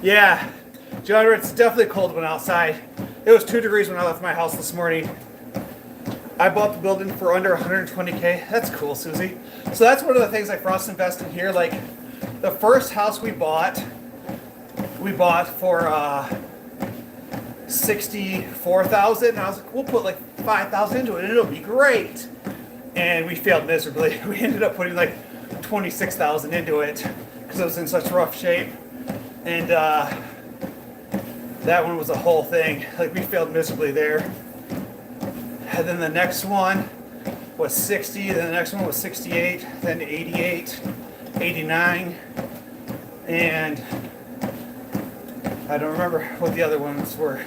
Yeah. John, it's definitely a cold one outside. It was 2 degrees when I left my house this morning. I bought the building for under 120K. That's cool, Susie. So that's one of the things like for us investing here. Like the first house we bought for 64,000. And I was like, we'll put like 5,000 into it and it'll be great. And we failed miserably. We ended up putting like 26,000 into it because it was in such rough shape. And that one was a whole thing. Like we failed miserably there. And then the next one was 60, then the next one was 68, then 88, 89, and I don't remember what the other ones were.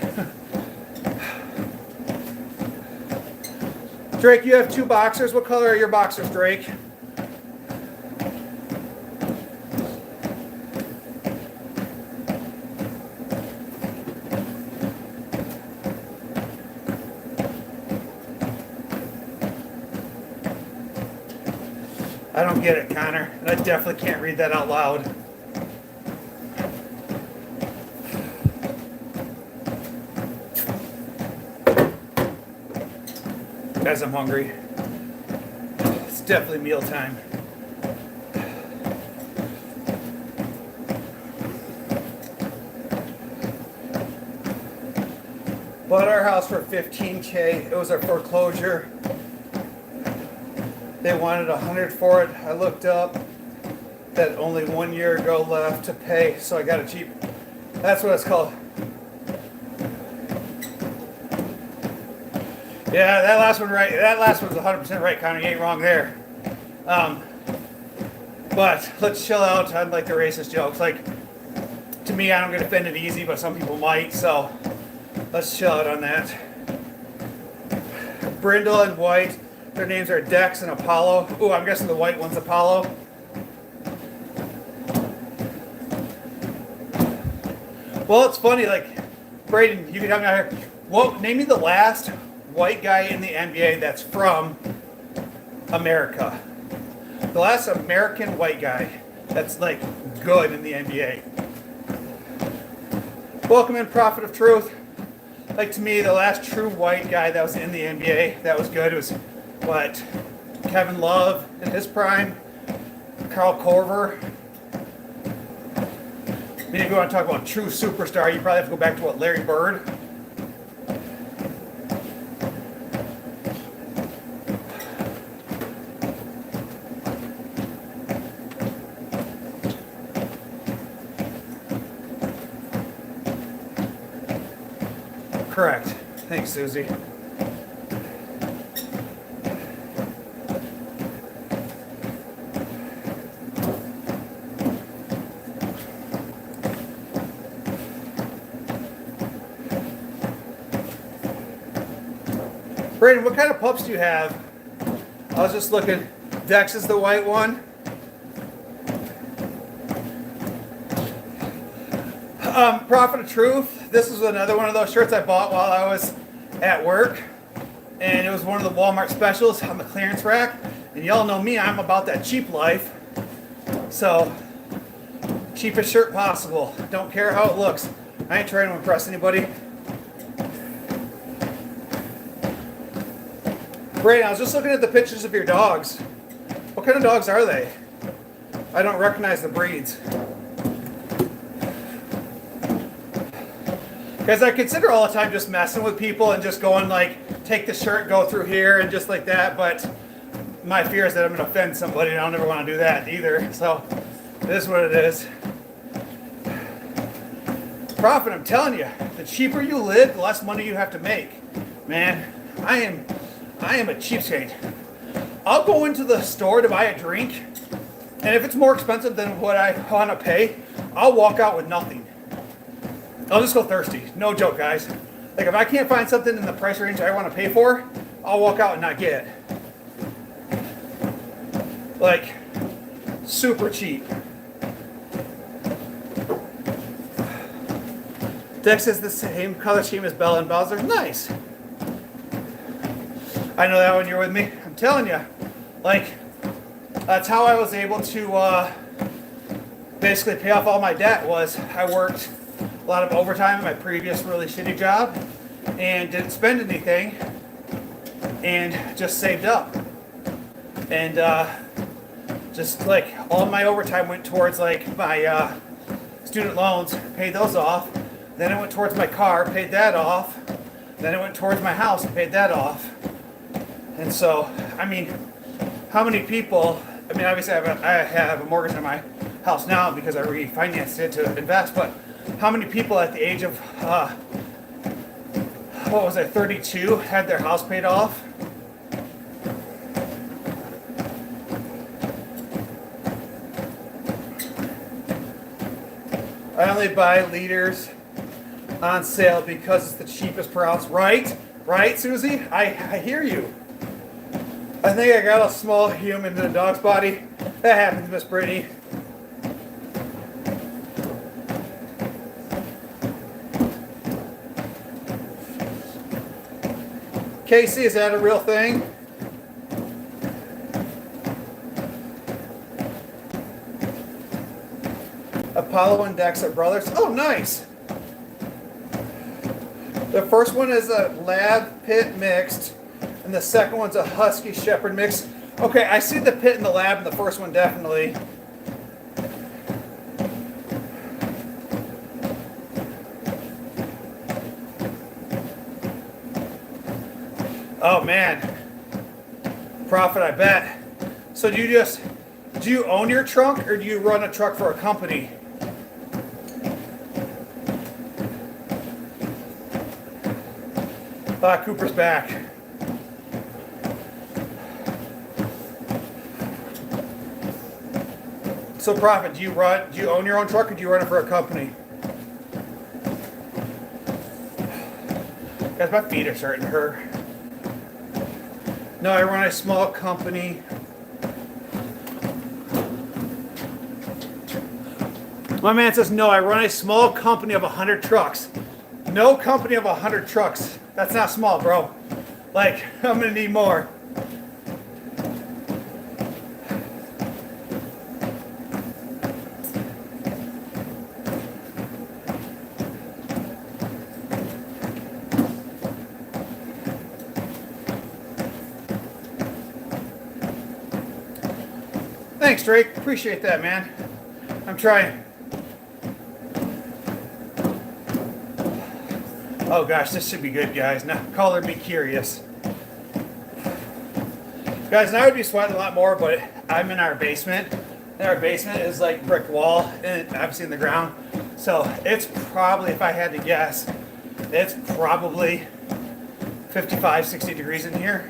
Drake, you have 2 boxers. What color are your boxers, Drake? I don't get it, Connor. And I definitely can't read that out loud. Guys, I'm hungry. It's definitely mealtime. Bought our house for 15K. It was our foreclosure. They wanted 100 for it. I looked up that only 1 year ago left to pay, so I got it cheap. That's what it's called. Yeah, that last one right. That last one's 100% right, Connor. You ain't wrong there. But let's chill out on like the racist jokes. Like to me, I don't get offended easy, but some people might. So let's chill out on that. Brindle and White. Their names are Dex and Apollo. Ooh, I'm guessing the white one's Apollo. Well, it's funny, like, Braden, you can help me out here. Well, name me the last white guy in the NBA that's from America. The last American white guy that's like good in the NBA. Welcome in, Prophet of Truth. Like to me, the last true white guy that was in the NBA that was good was what? Kevin Love in his prime, Carl Corver. I mean, if you want to talk about true superstar, you probably have to go back to what, Larry Bird. Correct. Thanks, Susie. Brayden, what kind of pups do you have? I was just looking. Dex is the white one. Prophet of Truth. This is another one of those shirts I bought while I was at work. And it was one of the Walmart specials on the clearance rack. And y'all know me, I'm about that cheap life. So, cheapest shirt possible. Don't care how it looks. I ain't trying to impress anybody. Brayden, I was just looking at the pictures of your dogs. What kind of dogs are they? I don't recognize the breeds. Because I consider all the time just messing with people and just going like, take the shirt, go through here and just like that. But my fear is that I'm going to offend somebody and I don't ever want to do that either. So it is what it is. Prophet, I'm telling you, the cheaper you live, the less money you have to make. Man, I am a cheapskate. I'll go into the store to buy a drink, and if it's more expensive than what I want to pay, I'll walk out with nothing. I'll just go thirsty. No joke, guys. Like, if I can't find something in the price range I want to pay for, I'll walk out and not get it. Like, super cheap. Dex is the same color scheme as Bella and Bowser. Nice. I know that when you're with me. I'm telling you. Like, that's how I was able to basically pay off all my debt. Was I worked a lot of overtime in my previous really shitty job and didn't spend anything and just saved up. And just like all my overtime went towards like my student loans, paid those off. Then it went towards my car, paid that off. Then it went towards my house, paid that off. And so, I mean, how many people, I mean, obviously I have a mortgage on my house now because I refinanced it to invest, but how many people at the age of, 32, had their house paid off? I only buy liters on sale because it's the cheapest per ounce. Right? Right, Susie? I hear you. I think I got a small human in a dog's body. That happens, Miss Brittany. Casey, is that a real thing? Apollo and Dex are brothers. Oh, nice. The first one is a Lab Pit mixed, and the second one's a Husky Shepherd mix. Okay, I see the pit and the Lab in the first one, definitely. Oh, man. Prophet, I bet. So do you own your truck, or do you run a truck for a company? Cooper's back. So, Prophet, do you own your own truck, or do you run it for a company? Guys, my feet are starting to hurt. No, I run a small company. My man says, no, I run a small company of 100 trucks. No company of 100 trucks. That's not small, bro. Like, I'm gonna need more. Thanks, Drake. Appreciate that, man. I'm trying. Oh gosh, this should be good, guys. Now, color me curious. Guys, and I would be sweating a lot more, but I'm in our basement. And our basement is like brick wall, and obviously in the ground. So it's probably, if I had to guess, it's probably 55, 60 degrees in here.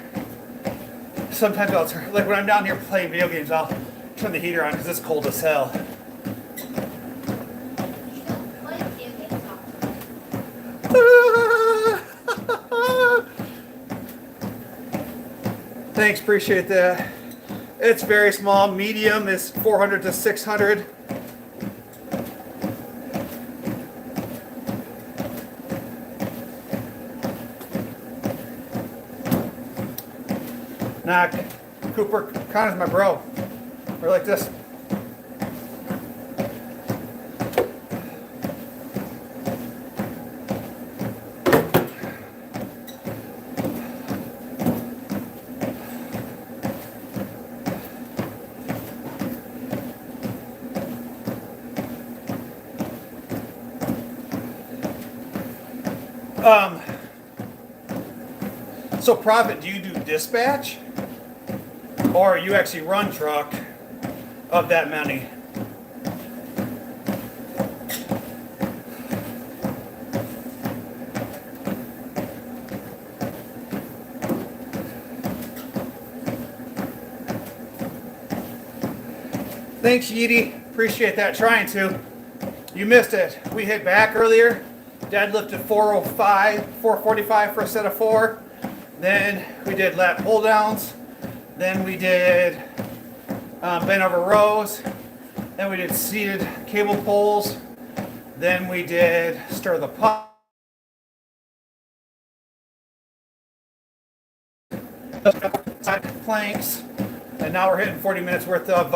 Sometimes I'll turn, like when I'm down here playing video games, I'll turn the heater on because it's cold as hell. Thanks, appreciate that. It's very small. Medium is 400 to 600. Nah, Cooper, Connor's my bro. We're like this. So Prophet, do you do dispatch? Or you actually run truck of that many? Thanks, Yeety. Appreciate that. Trying to. You missed it. We hit back earlier. Deadlifted 405, 445 for a set of 4. Then we did lat pulldowns. Then we did bent over rows. Then we did seated cable pulls. Then we did stir the pot. Side planks. And now we're hitting 40 minutes worth of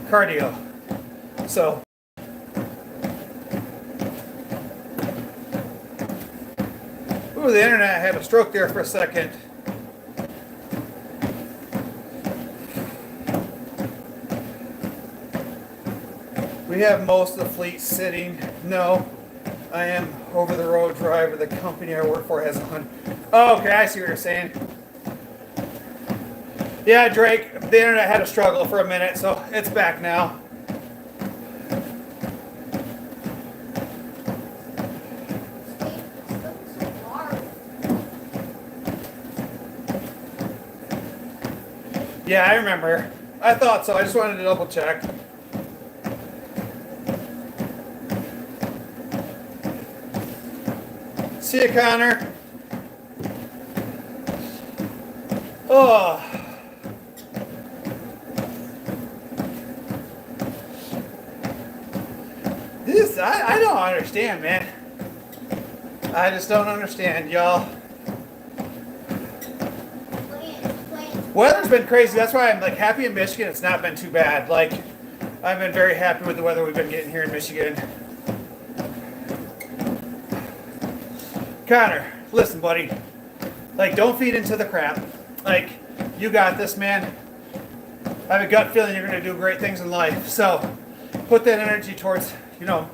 cardio. So. Ooh, the internet had a stroke there for a second. We have most of the fleet sitting. No, I am over the road driver. The company I work for has 100. Oh, okay, I see what you're saying. Yeah, Drake, the internet had a struggle for a minute, so it's back now. Yeah, I remember. I thought so. I just wanted to double check. See you, Connor. Oh. This, I don't understand, man. I just don't understand, y'all. Weather's been crazy. That's why I'm like happy in Michigan. It's not been too bad. Like, I've been very happy with the weather we've been getting here in Michigan. Connor, listen, buddy. Like, don't feed into the crap. Like, you got this, man. I have a gut feeling you're going to do great things in life. So, put that energy towards, you know,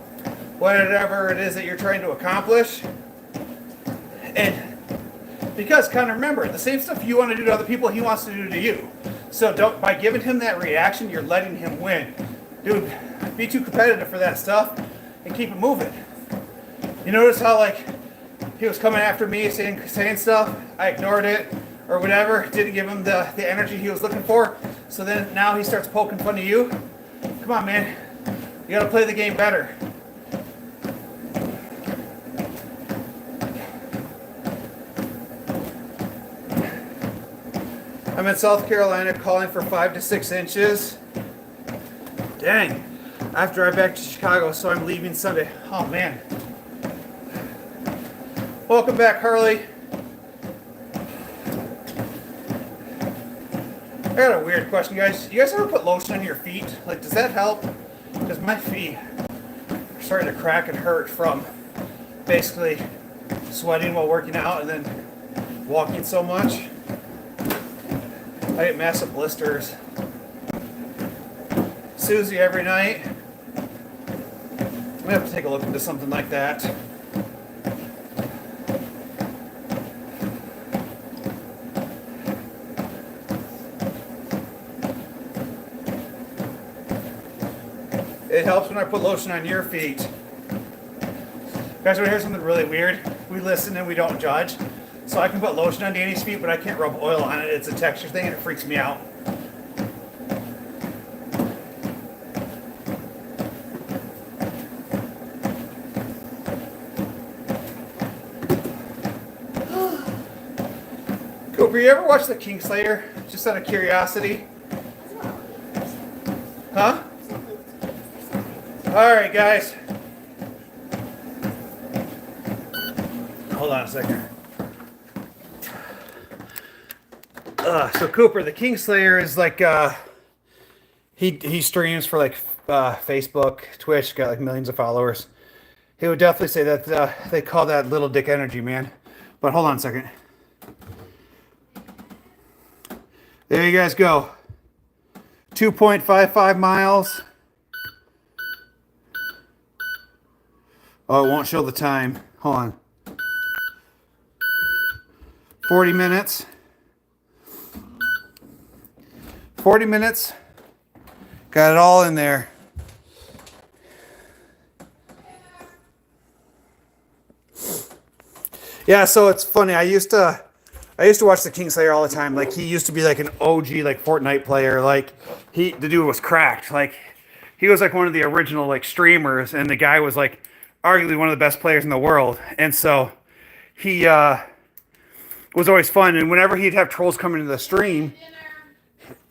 whatever it is that you're trying to accomplish. And because, Connor, remember, the same stuff you want to do to other people, he wants to do to you. So don't, by giving him that reaction, you're letting him win. Dude, be too competitive for that stuff and keep it moving. You notice how, like, he was coming after me saying stuff, I ignored it, or whatever, didn't give him the energy he was looking for. So then now he starts poking fun of you. Come on, man. You got to play the game better. I'm in South Carolina calling for 5 to 6 inches. Dang. I have to drive back to Chicago, so I'm leaving Sunday. Oh, man. Welcome back, Harley. I got a weird question, guys. You guys ever put lotion on your feet? Like, does that help? Because my feet are starting to crack and hurt from basically sweating while working out and then walking so much. I get massive blisters. Susie every night. I'm gonna have to take a look into something like that. It helps when I put lotion on your feet. Guys, want to hear something really weird? We listen and we don't judge. So I can put lotion on Danny's feet, but I can't rub oil on it. It's a texture thing and it freaks me out. Cooper, you ever watch The Kingslayer? Just out of curiosity? Huh? Alright, guys. Hold on a second. So Cooper, the Kingslayer is like he streams for like Facebook, Twitch, got like millions of followers. He would definitely say that they call that little dick energy, man. But hold on a second. There you guys go. 2.55 miles. Oh, it won't show the time. Hold on. 40 minutes. 40 minutes. Got it all in there. Yeah, so it's funny. I used to watch the Kingslayer all the time. Like, he used to be like an OG like Fortnite player. Like, the dude was cracked. Like, he was like one of the original like streamers, and the guy was like arguably one of the best players in the world. And so he was always fun. And whenever he'd have trolls come into the stream,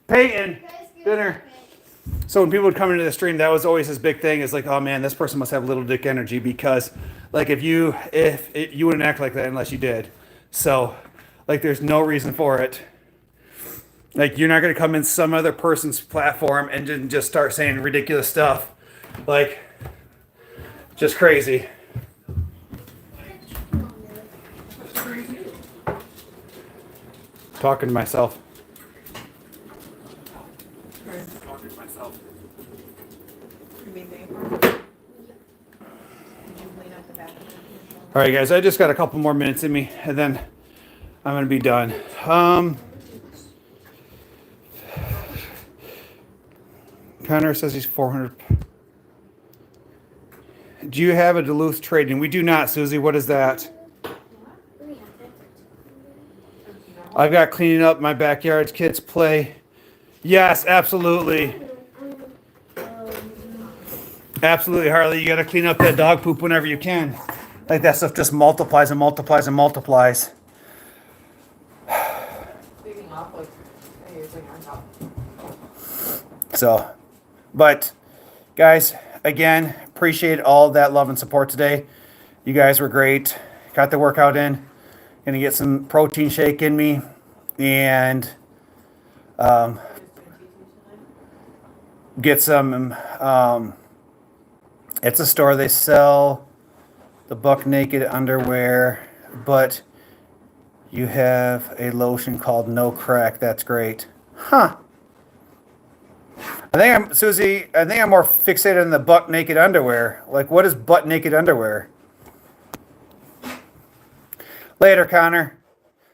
Peyton, dinner. So when people would come into the stream, that was always his big thing. Is like, oh man, this person must have little dick energy, because like if you wouldn't act like that unless you did. So like, there's no reason for it. Like, you're not gonna come in some other person's platform and just start saying ridiculous stuff. Like, just crazy. Talking to myself. Talking to myself. All right, guys, I just got a couple more minutes in me, and then I'm going to be done. Connor says he's 400. Do you have a Duluth trading? We do not, Susie. What is that? I've got cleaning up my backyard. Kids play. Yes, absolutely. Absolutely, Harley. You got to clean up that dog poop whenever you can. Like, that stuff just multiplies and multiplies and multiplies. So, but guys, again, appreciate all that love and support today. You guys were great. Got the workout in. Gonna get some protein shake in me, and get some. It's a store, they sell the buck naked underwear, but you have a lotion called No Crack. That's great. Huh. Susie, I think I'm more fixated on the butt naked underwear. Like, what is butt naked underwear? Later, Connor.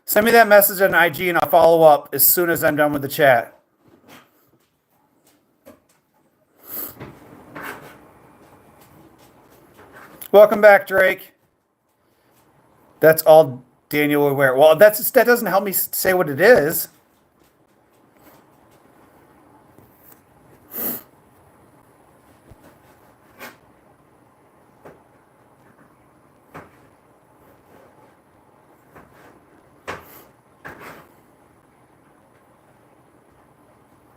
Send me that message on IG and I'll follow up as soon as I'm done with the chat. Welcome back, Drake. That's all Daniel would wear. Well, that doesn't help me say what it is.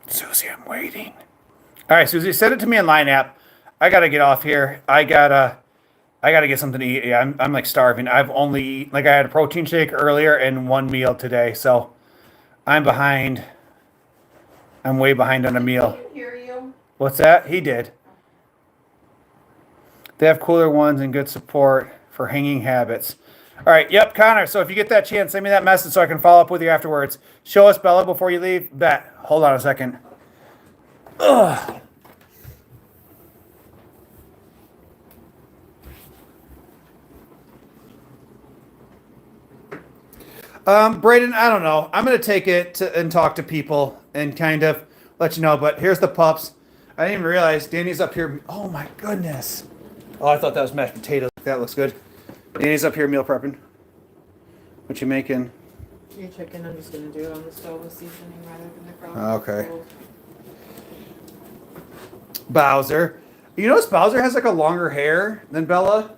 Susie, I'm waiting. All right, Susie, send it to me in Line app. I gotta get off here. I gotta get something to eat. Yeah, I'm like starving. I've only I had a protein shake earlier and one meal today, so I'm behind. I'm way behind on a meal. I can hear you. What's that? He did. They have cooler ones and good support for hanging habits. All right. Yep, Connor. So if you get that chance, send me that message so I can follow up with you afterwards. Show us Bella before you leave. Bet. Hold on a second. Ugh. Braden, I don't know. I'm going to take it and talk to people and kind of let you know. But here's the pups. I didn't even realize Danny's up here. Oh, my goodness. Oh, I thought that was mashed potatoes. That looks good. Danny's up here meal prepping. What you making? Your chicken, I'm just gonna do it on the stove with seasoning rather than the crock. Okay. Bowser. You notice Bowser has like a longer hair than Bella?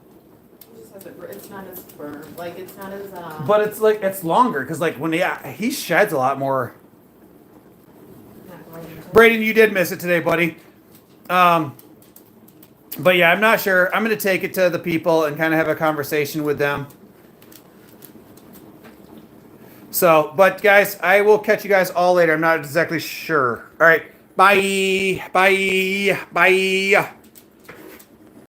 It just has it's not as firm. Like, it's not as, But it's like, it's longer because like when he sheds a lot more. not going into- Braden, you did miss it today, buddy. But yeah, I'm not sure. I'm going to take it to the people and kind of have a conversation with them. So, but guys, I will catch you guys all later. I'm not exactly sure. All right. Bye. Bye. Bye.